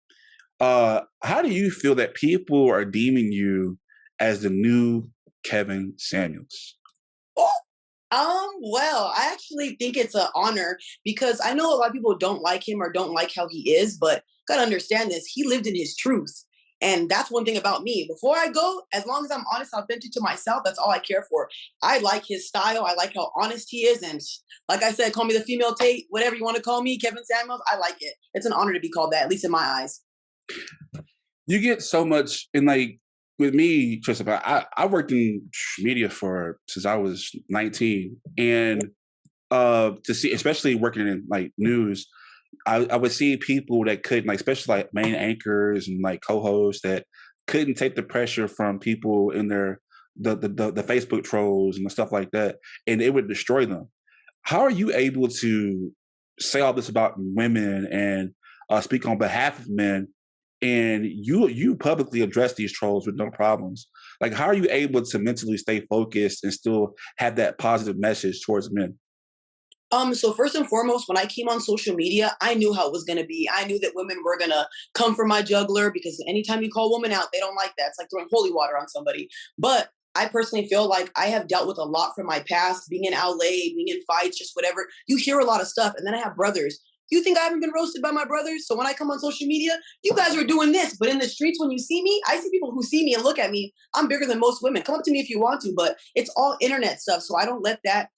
A: how do you feel that people are deeming you as the new Kevin Samuels?
B: Well, I actually think it's an honor because I know a lot of people don't like him or don't like how he is, but gotta understand this. He lived in his truth. And that's one thing about me. Before I go, as long as I'm honest, authentic to myself, that's all I care for. I like his style. I like how honest he is. And like I said, call me the female Tate, whatever you want to call me, Kevin Samuels. I like it. It's an honor to be called that, at least in my eyes.
A: You get so much, and like with me, Tristan, I worked in media since I was 19, and to see, especially working in like news, I would see people that couldn't, like, especially like main anchors and like co-hosts that couldn't take the pressure from people in the Facebook trolls and stuff like that, and it would destroy them. How are you able to say all this about women and speak on behalf of men, and you publicly address these trolls with no problems? Like, how are you able to mentally stay focused and still have that positive message towards men?
B: So first and foremost, when I came on social media, I knew how it was going to be. I knew that women were going to come for my jugular because anytime you call a woman out, they don't like that. It's like throwing holy water on somebody. But I personally feel like I have dealt with a lot from my past, being in LA, being in fights, just whatever. You hear a lot of stuff. And then I have brothers. You think I haven't been roasted by my brothers? So when I come on social media, you guys are doing this. But in the streets, when you see me, I see people who see me and look at me. I'm bigger than most women. Come up to me if you want to, but it's all internet stuff. So I don't let that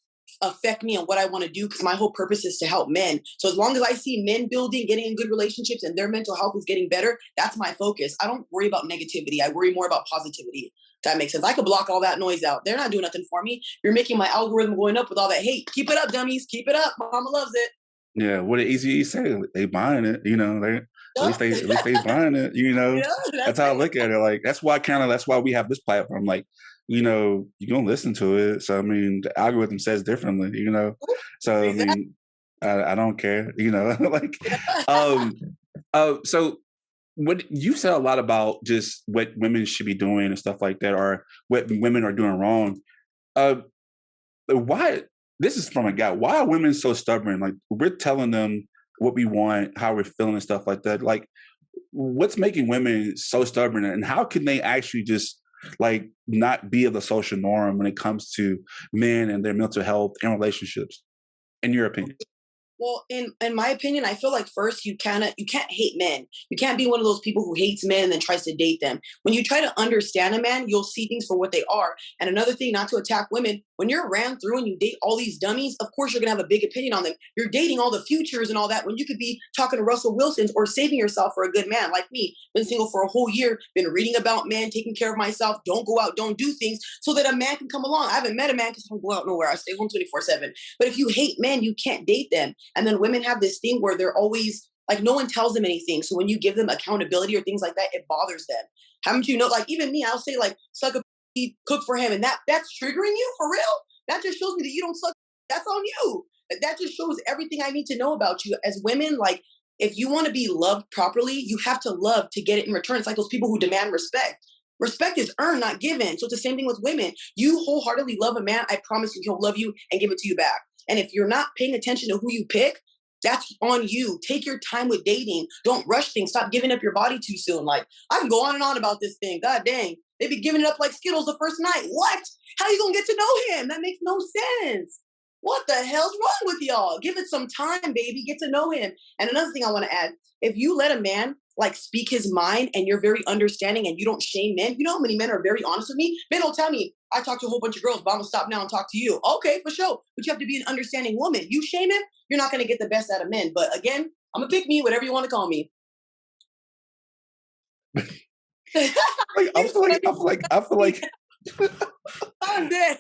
B: affect me and what I want to do because my whole purpose is to help men. So as long as I see men building, getting in good relationships and their mental health is getting better, that's my focus. I don't worry about negativity. I worry more about positivity. If that makes sense. I could block all that noise out. They're not doing nothing for me. You're making my algorithm going up with all that hate. Keep it up, dummies. Keep it up. Mama loves it.
A: Yeah, what did Easy say? They buying it, they at least they buying it,
B: Yeah,
A: That's
B: that's
A: how I
B: it.
A: look at it. Like that's why we have this platform. Like, you gonna listen to it. So I mean, the algorithm says differently. So I
B: Exactly.
A: mean, I don't care, like so what you said a lot about just what women should be doing and stuff like that, or what women are doing wrong. Uh why this is from a guy, why are women so stubborn? Like we're telling them what we want, how we're feeling and stuff like that. Like what's making women so stubborn, and how can they actually just like not be of the social norm when it comes to men and their mental health and relationships, in your opinion?
B: Well, in my opinion, I feel like first you can't hate men. You can't be one of those people who hates men and then tries to date them. When you try to understand a man, you'll see things for what they are. And another thing, not to attack women, when you're ran through and you date all these dummies, of course you're gonna have a big opinion on them. You're dating all the futures and all that when you could be talking to Russell Wilson's or saving yourself for a good man like me. Been single for a whole year, been reading about men, taking care of myself, don't go out, don't do things, so that a man can come along. I haven't met a man because I don't go out nowhere. I stay home 24/7. But if you hate men, you can't date them. And then women have this thing where they're always like, no one tells them anything. So when you give them accountability or things like that, it bothers them. Haven't you know? Like even me, I'll say like, suck a cook for him, and that's triggering you for real. That just shows me that you don't suck. That's on you. That just shows everything I need to know about you. As women, like if you want to be loved properly, you have to love to get it in return. It's like those people who demand respect. Respect is earned, not given. So it's the same thing with women. You wholeheartedly love a man, I promise you, he'll love you and give it to you back. And if you're not paying attention to who you pick, that's on you. Take your time with dating. Don't rush things. Stop giving up your body too soon. Like, I can go on and on about this thing. God dang. They be giving it up like Skittles the first night. What? How you gonna get to know him? That makes no sense. What the hell's wrong with y'all? Give it some time, baby. Get to know him. And another thing I want to add, if you let a man like speak his mind and you're very understanding and you don't shame men, you know how many men are very honest with me? Men will tell me, I talk to a whole bunch of girls, but I'm gonna stop now and talk to you. Okay, for sure. But you have to be an understanding woman. You shame him, you're not gonna get the best out of men. But again, I'm a pick me, whatever you want to call me.
A: Like I feel like
B: I'm dead.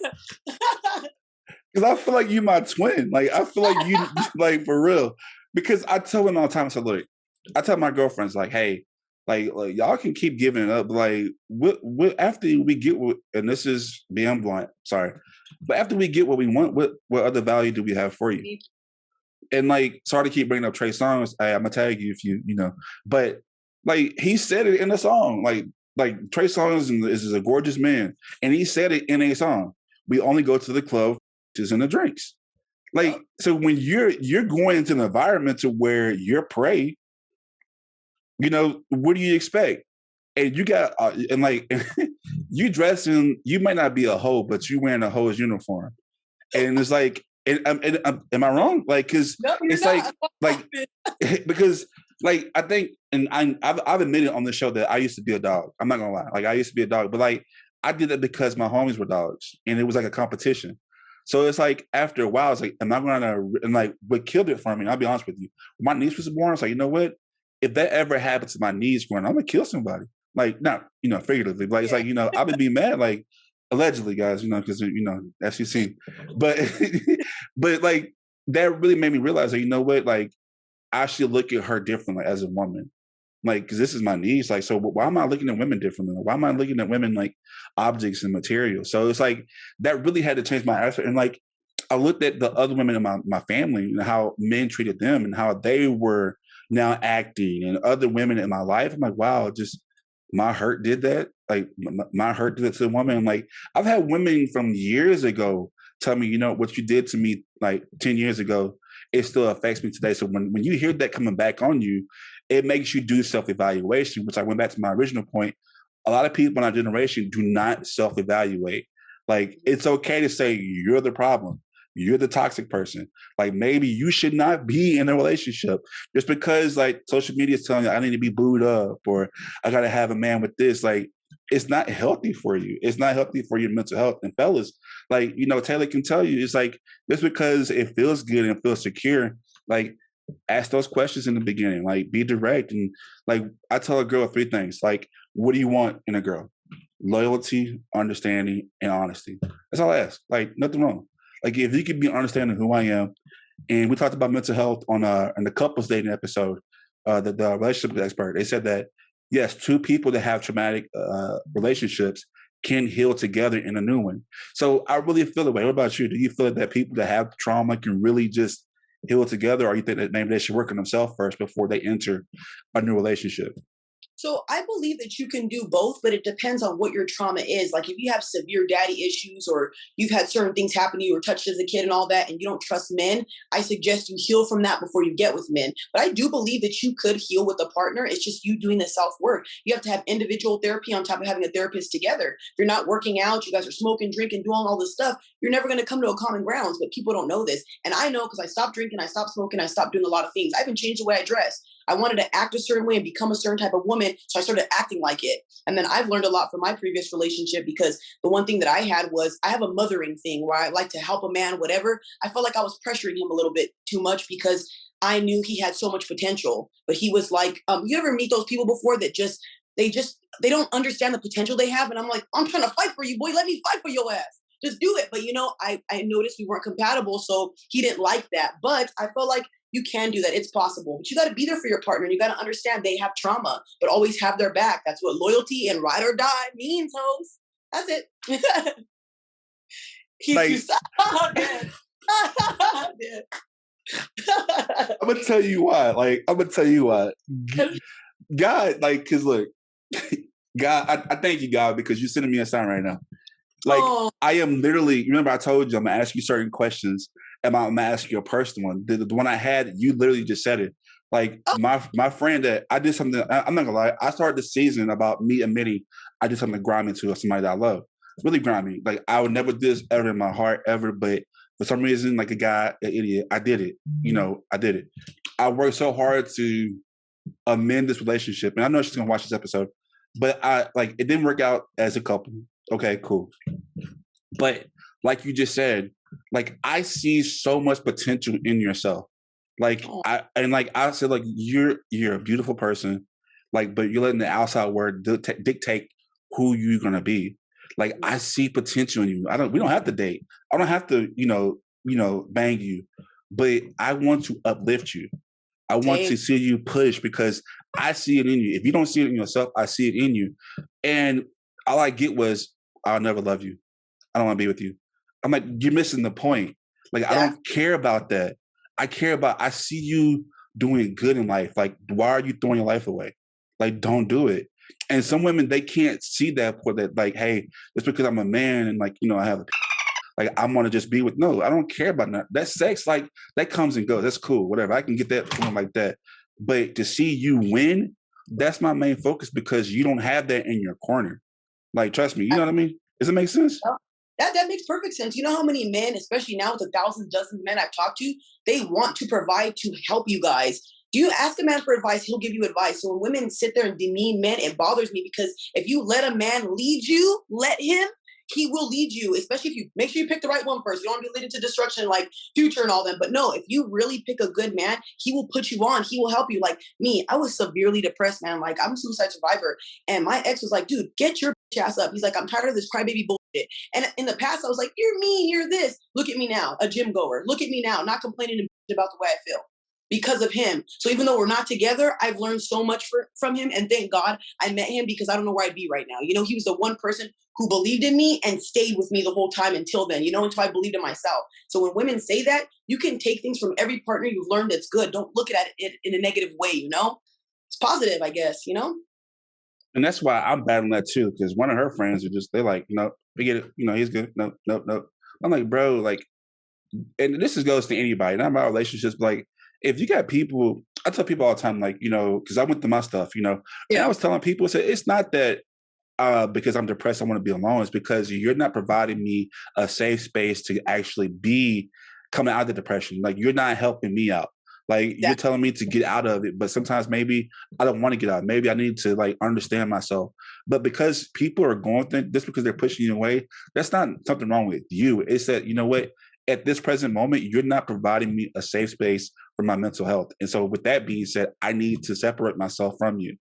A: because I feel like you my twin. Like I feel like you like for real. Because I tell them all the time, I say, look, I tell my girlfriends like, hey, like y'all can keep giving it up. Like what after we get what, and this is being blunt, sorry, but after we get what we want, what other value do we have for you? And like, sorry to keep bringing up Trey Songz. I'm gonna tag you if you know, but like he said it in the song. Like Trey Songz is a gorgeous man, and he said it in a song. We only go to the club, just in the drinks. Like so, when you're going into an environment to where you're prey, what do you expect? And you got and like you dressing, you might not be a hoe, but you wearing a hoe's uniform, and it's like, am I wrong? Like, because
B: No, you're
A: it's
B: not.
A: like because like I think, and I've admitted on the show that I used to be a dog. I'm not gonna lie, like I used to be a dog, but like I did that because my homies were dogs, and it was like a competition. So it's like after a while, it's like, am I gonna, and like what killed it for me? I'll be honest with you. When my niece was born, it's like, you know what? If that ever happens to my niece growing, I'm gonna kill somebody. Like not, figuratively, but like it's like, I would be mad, like allegedly, guys, because as you see, but but like that really made me realize that like I should look at her differently as a woman, like because this is my niece. Like, so why am I looking at women differently? Why am I looking at women like objects and material? So it's like that really had to change my answer. And like I looked at the other women in my family and how men treated them and how they were now acting, and other women in my life. I'm like, wow, just my hurt did that. Like my hurt did it to a woman. And like I've had women from years ago tell me, what you did to me like 10 years ago, it still affects me today. So when you hear that coming back on you, it makes you do self-evaluation, which I went back to my original point. A lot of people in our generation do not self-evaluate. Like it's okay to say you're the problem. You're the toxic person. Like maybe you should not be in a relationship just because like social media is telling you I need to be booed up or I got to have a man with this. Like it's not healthy for you. It's not healthy for your mental health. And fellas, like, Taylor can tell you, it's like just because it feels good and feels secure, like ask those questions in the beginning, like be direct. And like I tell a girl 3 things, like, what do you want in a girl? Loyalty, understanding, and honesty. That's all I ask. Like nothing wrong. Like if you could be understanding who I am, And we talked about mental health on in the couples dating episode, the relationship expert. They said that, yes, two people that have traumatic relationships can heal together in a new one. So I really feel the way. What about you? Do you feel that people that have trauma can really just heal together, or you think that maybe they should work on themselves first before they enter a new relationship?
B: So I believe that you can do both, but it depends on what your trauma is. Like if you have severe daddy issues, or you've had certain things happen to you or touched as a kid and all that, and you don't trust men, I suggest you heal from that before you get with men. But I do believe that you could heal with a partner. It's just you doing the self-work. You have to have individual therapy on top of having a therapist together. If you're not working out, you guys are smoking, drinking, doing all this stuff, you're never going to come to a common grounds. But people don't know this. And I know because I stopped drinking, I stopped smoking, I stopped doing a lot of things. I even changed the way I dress. I wanted to act a certain way and become a certain type of woman. So I started acting like it. And then I've learned a lot from my previous relationship, because the one thing that I had was I have a mothering thing where I like to help a man, whatever. I felt like I was pressuring him a little bit too much because I knew he had so much potential. But he was like, you ever meet those people before that they don't understand the potential they have? And I'm like, I'm trying to fight for you, boy. Let me fight for your ass. Just do it. But, I noticed we weren't compatible. So he didn't like that. But I felt like you can do that. It's possible. But you got to be there for your partner. And you got to understand they have trauma, but always have their back. That's what loyalty and ride or die means, hoes. That's it.
A: I'm gonna tell you why. God, because look, God, I thank you, God, because you're sending me a sign right now. I am literally, remember I told you I'm gonna ask you certain questions, and I'm gonna ask you a personal one. The one I had, you literally just said it. My friend that I did something, I'm not gonna lie, I started the season about me admitting I did something grimy to somebody that I love. Really grimy. I would never do this ever in my heart, ever, but for some reason, like a guy, an idiot, I did it. I did it. I worked so hard to amend this relationship, and I know she's gonna watch this episode, but it didn't work out as a couple. Okay, cool. But like you just said, I see so much potential in yourself. I said, you're a beautiful person, but you're letting the outside world dictate who you're gonna be. I see potential in you. We don't have to date. I don't have to, bang you, but I want to uplift you. I want to see you push because I see it in you. If you don't see it in yourself, I see it in you. And all I get was, I'll never love you. I don't want to be with you. I'm like, you're missing the point. I don't care about that. I see you doing good in life. Why are you throwing your life away? Don't do it. And some women, they can't see that for that. Hey, it's because I'm a man and I have I want to just be with. No, I don't care about that. That sex, that comes and goes. That's cool. Whatever. I can get that feeling like that. But to see you win, that's my main focus because you don't have that in your corner. Trust me, you know what I mean? Does it make sense?
B: That makes perfect sense. You know how many men, especially now with the thousands, dozens of men I've talked to, they want to provide to help you guys. Do you ask a man for advice, he'll give you advice. So when women sit there and demean men, it bothers me because if you let a man lead you, let him, he will lead you, especially if you make sure you pick the right one first. You don't want to be leading to destruction like Future and all them. But no, if you really pick a good man, he will put you on. He will help you. Like me, I was severely depressed, man. I'm a suicide survivor. And my ex was like, dude, get your bitch ass up. He's like, I'm tired of this crybaby bullshit. And in the past, I was like, you're mean, you're this. Look at me now, a gym goer. Look at me now, not complaining about the way I feel. Because of him. So even though we're not together, I've learned so much from him. And thank God I met him because I don't know where I'd be right now. He was the one person who believed in me and stayed with me the whole time until then, until I believed in myself. So when women say that, you can take things from every partner you've learned that's good. Don't look at it in a negative way, It's positive, I guess,
A: And that's why I'm battling that too, because one of her friends they're like, no, forget it. He's good. No. I'm like, bro, and this goes to anybody, not about relationships, but if you got people, I tell people all the time, because I went through my stuff, and I was telling people, it's not that because I'm depressed, I want to be alone. It's because you're not providing me a safe space to actually be coming out of the depression. You're not helping me out. You're telling me to get out of it, but sometimes maybe I don't want to get out. Maybe I need to understand myself. But because people are going through this, because they're pushing you away, that's not something wrong with you. It's that, you know what? At this present moment, you're not providing me a safe space for my mental health. And so with that being said, I need to separate myself from you.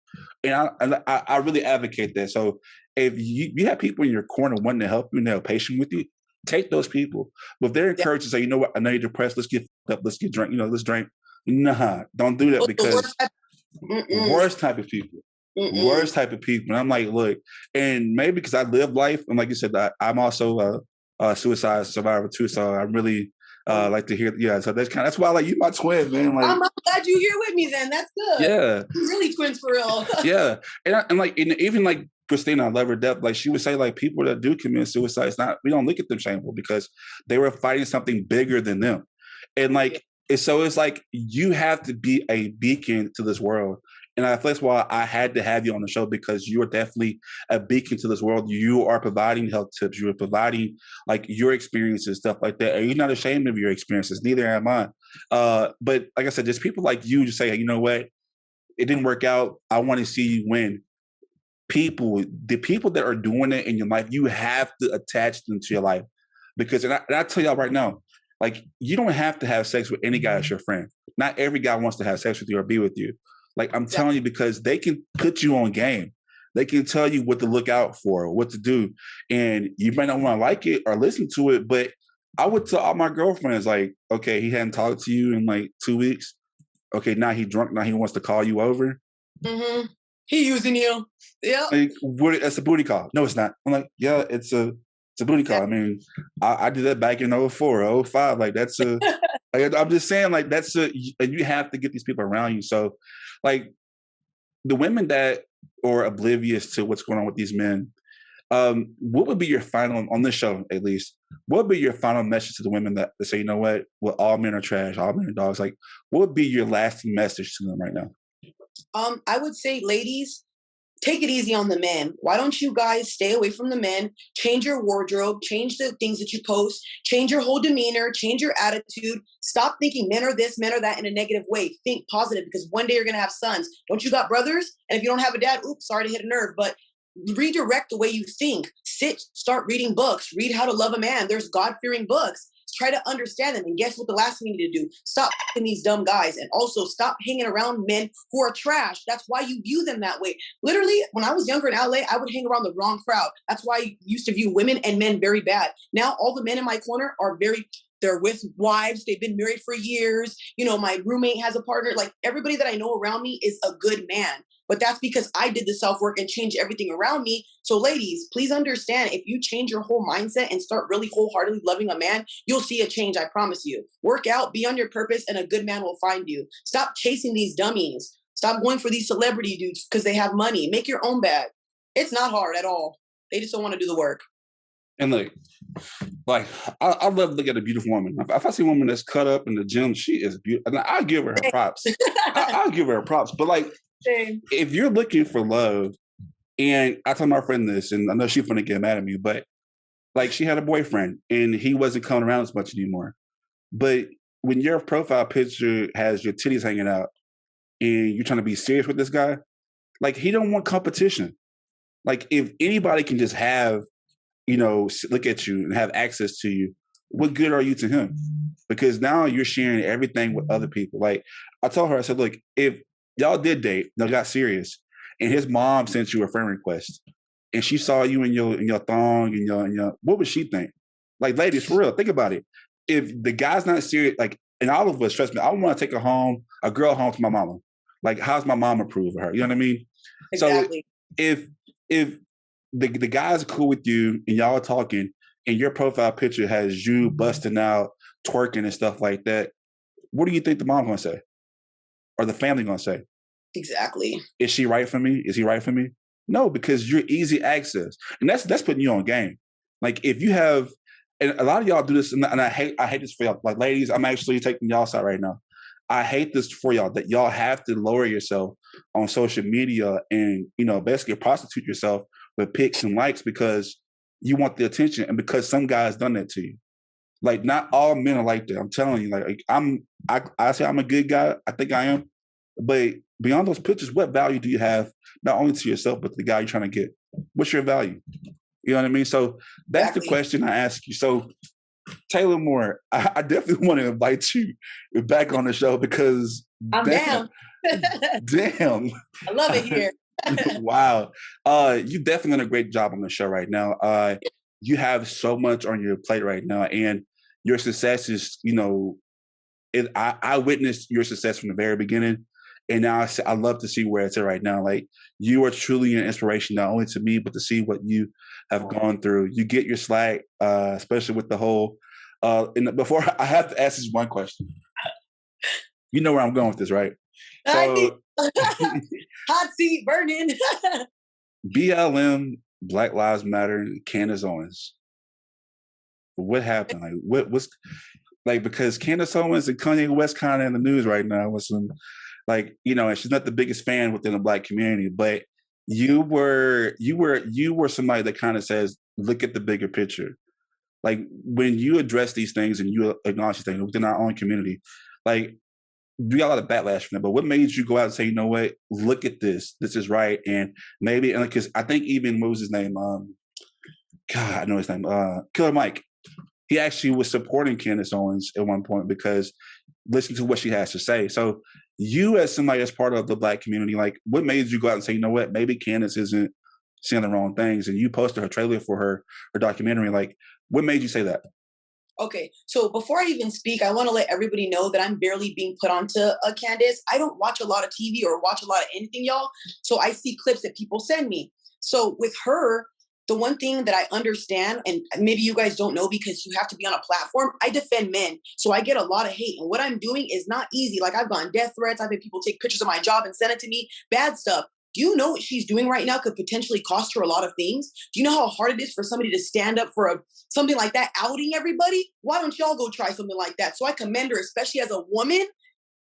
A: And I really advocate that. So if you have people in your corner wanting to help you and they're patient with you, take those people. But if they're encouraged to say, you know what, I know you're depressed, let's get up, let's get drunk, let's drink. Nah, don't do that, because worst type of people. Worst type of people. And I'm like, look, and maybe because I live life, and like you said, I'm also a suicide survivor too, so I really like to hear. Yeah, so that's why I like you, my twin, man. Like,
B: I'm glad you're here with me. Then that's good.
A: Yeah,
B: we're really twins for real.
A: Yeah, and even like Christina, I love her depth. Like, she would say, like, people that do commit suicide, we don't look at them shameful because they were fighting something bigger than them, and like, so it's like you have to be a beacon to this world. And I that's why I had to have you on the show, because you are definitely a beacon to this world. You are providing health tips. You are providing like your experiences, stuff like that. And you're not ashamed of your experiences. Neither am I. But like I said, just people like you just say, hey, you know what? It didn't work out. I want to see you win. The people that are doing it in your life, you have to attach them to your life. Because, and I tell y'all right now, like, you don't have to have sex with any guy as your friend. Not every guy wants to have sex with you or be with you. Like, I'm telling you, because they can put you on game. They can tell you what to look out for, what to do. And you might not want to like it or listen to it, but I would tell all my girlfriends, like, okay, he hadn't talked to you in like 2 weeks. Okay, now he drunk. Now he wants to call you over.
B: Mm-hmm. He using you. Yeah.
A: Like, it's a booty call. No, it's not. I'm like, yeah, it's a booty call. I mean, I did that back in 04, 05. Like, that's I'm just saying, like, you have to get these people around you. So, like, the women that are oblivious to what's going on with these men, what would be your final, on this show at least, what would be your final message to the women that say, you know what, well, all men are trash, all men are dogs? Like, what would be your lasting message to them right now?
B: I would say, ladies, take it easy on the men. Why don't you guys stay away from the men, change your wardrobe, change the things that you post, change your whole demeanor, change your attitude. Stop thinking men are this, men are that in a negative way. Think positive, because one day you're going to have sons. Don't you got brothers? And if you don't have a dad, oops, sorry to hit a nerve, but redirect the way you think. Start reading books, read How to Love a Man. There's God-fearing books. Try to understand them. And guess what the last thing you need to do? Stop f***ing these dumb guys. And also stop hanging around men who are trash. That's why you view them that way. Literally, when I was younger in LA, I would hang around the wrong crowd. That's why I used to view women and men very bad. Now all the men in my corner are they're with wives. They've been married for years. My roommate has a partner. Like, everybody that I know around me is a good man. But that's because I did the self-work and changed everything around me. So ladies, please understand, if you change your whole mindset and start really wholeheartedly loving a man, you'll see a change, I promise you. Work out, be on your purpose, and a good man will find you. Stop chasing these dummies. Stop going for these celebrity dudes because they have money. Make your own bag. It's not hard at all. They just don't want to do the work.
A: And look, like, I love looking at a beautiful woman. If I see a woman that's cut up in the gym, she is beautiful. And I'll give her props. I'll give her props. But like, if you're looking for love, and I told my friend this, and I know she's gonna get mad at me, but like, she had a boyfriend and he wasn't coming around as much anymore. But when your profile picture has your titties hanging out and you're trying to be serious with this guy, like, he don't want competition. Like, if anybody can just have, look at you and have access to you, what good are you to him? Because now you're sharing everything with other people. Like, I told her, I said, look, if y'all did date, y'all got serious, and his mom sent you a friend request, and she saw you in your thong and your, what would she think? Like, ladies, for real, think about it. If the guy's not serious, like, and all of us, trust me, I want to take a girl home to my mama. Like, how's my mom approve of her? You know what I mean?
B: Exactly.
A: So if the guy's cool with you and y'all are talking, and your profile picture has you busting out, twerking and stuff like that, what do you think the mom's gonna say? Or the family gonna say?
B: Exactly.
A: Is she right for me? Is he right for me? No, because you're easy access. And that's putting you on game. Like, if you have, and a lot of y'all do this, and I hate this for y'all. Like, ladies, I'm actually taking y'all side right now. I hate this for y'all, that y'all have to lower yourself on social media and, basically prostitute yourself with pics and likes because you want the attention and because some guy's done that to you. Like, not all men are like that. I'm telling you, like, I say I'm a good guy. I think I am. But beyond those pictures, what value do you have, not only to yourself, but to the guy you're trying to get? What's your value? You know what I mean? So that's the question I ask you. So, Taylor Moore, I definitely want to invite you back on the show because
B: I'm down.
A: Damn.
B: I love it here.
A: Wow. You've definitely done a great job on the show right now. you have so much on your plate right now, and your success is, I witnessed your success from the very beginning, and now I love to see where it's at right now. Like, you are truly an inspiration, not only to me, but to see what you have gone through. You get your slack, especially with the whole. Before I have to ask this one question. You know where I'm going with this, right? So,
B: hot seat burning.
A: BLM, Black Lives Matter, Candace Owens. What happened? Like, what's like, because Candace Owens and Kanye West kind of in the news right now with some, like, and she's not the biggest fan within the Black community, but you were somebody that kind of says, look at the bigger picture. Like, when you address these things and you acknowledge these things within our own community, like, we got a lot of backlash from that. But what made you go out and say, you know what, look at this. This is right. And maybe, because I think even, what was his name? I know his name. Killer Mike. He actually was supporting Candace Owens at one point because listen to what she has to say. So you, as somebody that's part of the Black community, like, what made you go out and say, you know what, maybe Candace isn't saying the wrong things, and you posted her trailer for her documentary. Like, what made you say that?
B: Okay, so before I even speak, I want to let everybody know that I'm barely being put onto a Candace. I don't watch a lot of TV or watch a lot of anything, y'all. So I see clips that people send me. So with her, the one thing that I understand, and maybe you guys don't know because you have to be on a platform, I defend men. So I get a lot of hate. And what I'm doing is not easy. Like, I've gotten death threats. I've had people take pictures of my job and send it to me. Bad stuff. Do you know what she's doing right now could potentially cost her a lot of things? Do you know how hard it is for somebody to stand up for something like that, outing everybody? Why don't y'all go try something like that? So I commend her, especially as a woman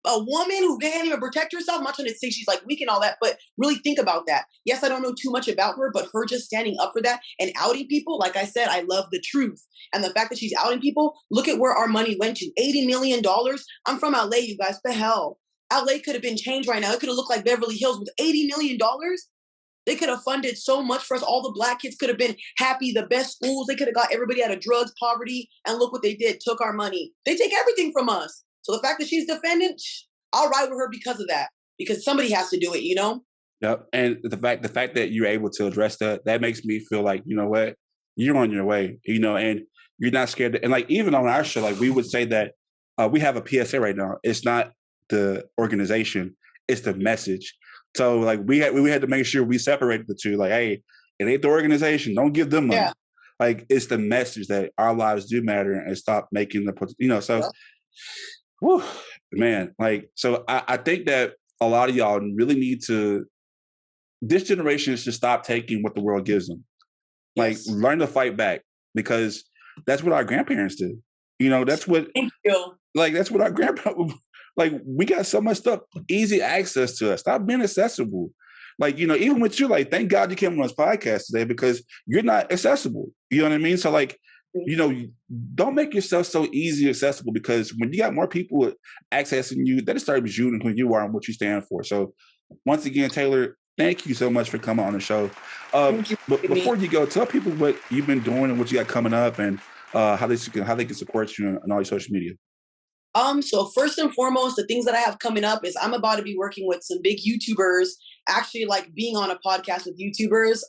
B: who can't even protect herself. I'm not trying to say she's like weak and all that, but really think about that. Yes, I don't know too much about her, but her just standing up for that and outing people, like I said, I love the truth. And the fact that she's outing people, look at where our money went to, $80 million. I'm from LA, you guys, the hell. LA could have been changed right now. It could have looked like Beverly Hills with $80 million. They could have funded so much for us. All the Black kids could have been happy, the best schools. They could have got everybody out of drugs, poverty. And look what they did, took our money. They take everything from us. So the fact that she's defending, I'll ride with her because of that. Because somebody has to do it,
A: Yep. And the fact that you're able to address that makes me feel like, you know what, you're on your way, and you're not scared. And like, even on our show, like, we would say that we have a PSA right now. It's not the organization, it's the message. So like, we had to make sure we separated the two. Like, hey, it ain't the organization. Don't give them money. Yeah. Like, it's the message that our lives do matter, and stop making the, so, yeah. Whew, man, like, so I think that a lot of y'all really need to, this generation is to stop taking what the world gives them. Like, yes. Learn to fight back, because that's what our grandparents did. That's what, like, that's what our grandparents, like, we got so much stuff, easy access to us. Stop being accessible. Like, even with you, like, thank God you came on this podcast today, because you're not accessible. You know what I mean? So like, don't make yourself so easy accessible, because when you got more people accessing you, that starts you and who you are and what you stand for. So once again, Taylor, thank you so much for coming on the show. But before you go, tell people what you've been doing and what you got coming up, and how they can support you on all your social media.
B: So first and foremost, the things that I have coming up is I'm about to be working with some big YouTubers, actually, like, being on a podcast with YouTubers.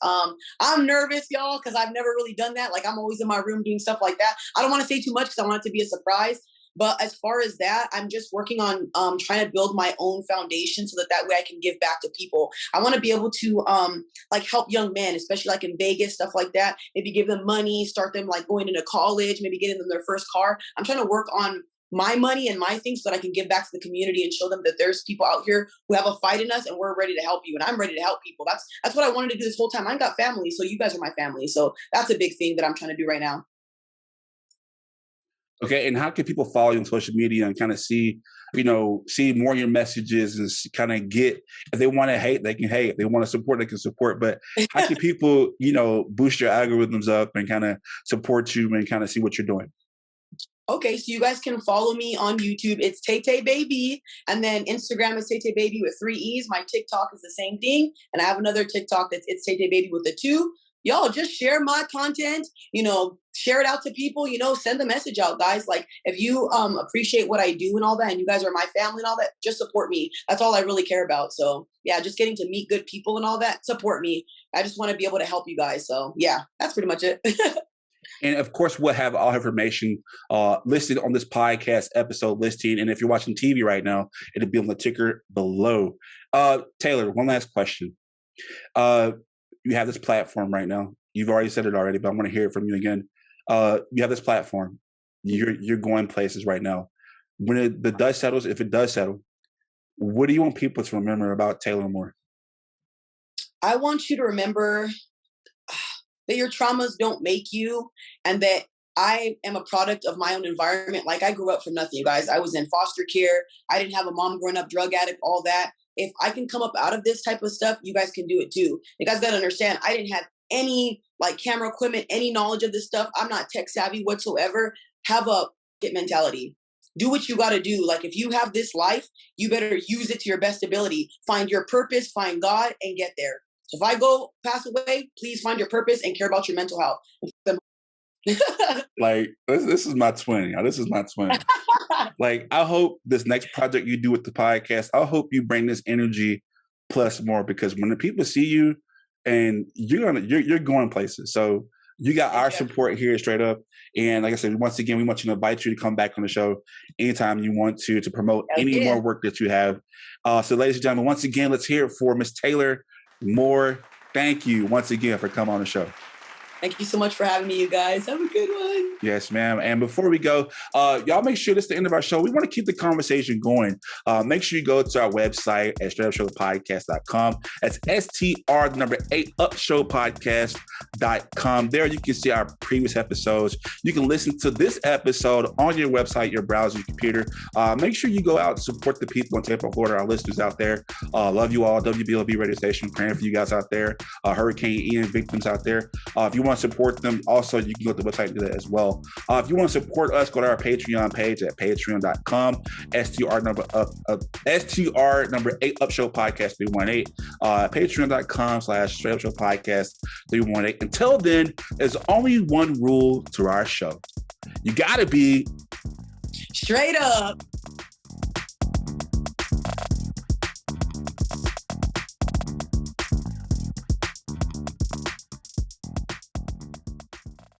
B: I'm nervous, y'all, because I've never really done that. Like, I'm always in my room doing stuff like that. I don't want to say too much because I want it to be a surprise. But as far as that, I'm just working on trying to build my own foundation so that way I can give back to people. I want to be able to like, help young men, especially like in Vegas, stuff like that. Maybe give them money, start them like going into college, maybe getting them their first car. I'm trying to work on my money and my things so that I can give back to the community and show them that there's people out here who have a fight in us, and we're ready to help you. And I'm ready to help people. That's what I wanted to do this whole time. I got family, so you guys are my family. So that's a big thing that I'm trying to do right now.
A: Okay, and how can people follow you on social media and kind of see more of your messages, and kind of get, if they want to hate, they can hate. If they want to support, they can support. But how can people, boost your algorithms up and kind of support you and kind of see what you're doing?
B: Okay, so you guys can follow me on YouTube. It's Tay Tay Baby. And then Instagram is Tay Tay Baby with 3 E's. My TikTok is the same thing. And I have another TikTok that's It's Tay Tay Baby with a 2. Y'all just share my content, share it out to people, send the message out, guys. Like, if you appreciate what I do and all that, and you guys are my family and all that, just support me. That's all I really care about. So yeah, just getting to meet good people and all that, support me. I just want to be able to help you guys. So yeah, that's pretty much it.
A: And of course, we'll have all information listed on this podcast episode listing. And if you're watching TV right now, it'll be on the ticker below. Taylor, one last question. You have this platform right now. You've already said it already, but I want to hear it from you again. You have this platform. You're going places right now. When the dust settles, if it does settle, what do you want people to remember about Taylor Moore?
B: I want you to remember that your traumas don't make you, and that I am a product of my own environment. Like, I grew up from nothing, you guys. I was in foster care. I didn't have a mom growing up, drug addict, all that. If I can come up out of this type of stuff, you guys can do it too. You guys got to understand, I didn't have any like camera equipment, any knowledge of this stuff. I'm not tech savvy whatsoever. Have a mentality. Do what you got to do. Like, if you have this life, you better use it to your best ability. Find your purpose, find God, and get there. So if I go pass away, please find your purpose and care about your mental health.
A: Like, this is my twin. This is my twin. Like, I hope this next project you do with the podcast, I hope you bring this energy plus more, because when the people see you, and you're going places. So you got our support here, straight up. And like I said, once again, we want you to invite you to come back on the show anytime you want to promote any more work that you have. So ladies and gentlemen, once again, let's hear it for Miss Taylor Moore. Thank you once again for coming on the show.
B: Thank you so much for having me, you guys. Have a good one.
A: Yes, ma'am. And before we go, y'all make sure this is the end of our show. We want to keep the conversation going. Make sure you go to our website at straightupshowpodcast.com. That's STR8upshowpodcast.com. There you can see our previous episodes. You can listen to this episode on your website, your browser, your computer. Make sure you go out and support the people in Tampa, Florida, our listeners out there. Love you all. WBLB radio station. Praying for you guys out there. Hurricane Ian victims out there. If you want to support them, also you can go to the website and do that as well. If you want to support us, go to our Patreon page at patreon.com. STR number 8 Up Show Podcast 318. Patreon.com/Straight Up Show Podcast 318. Until then, there's only one rule to our show. You gotta be
B: straight up.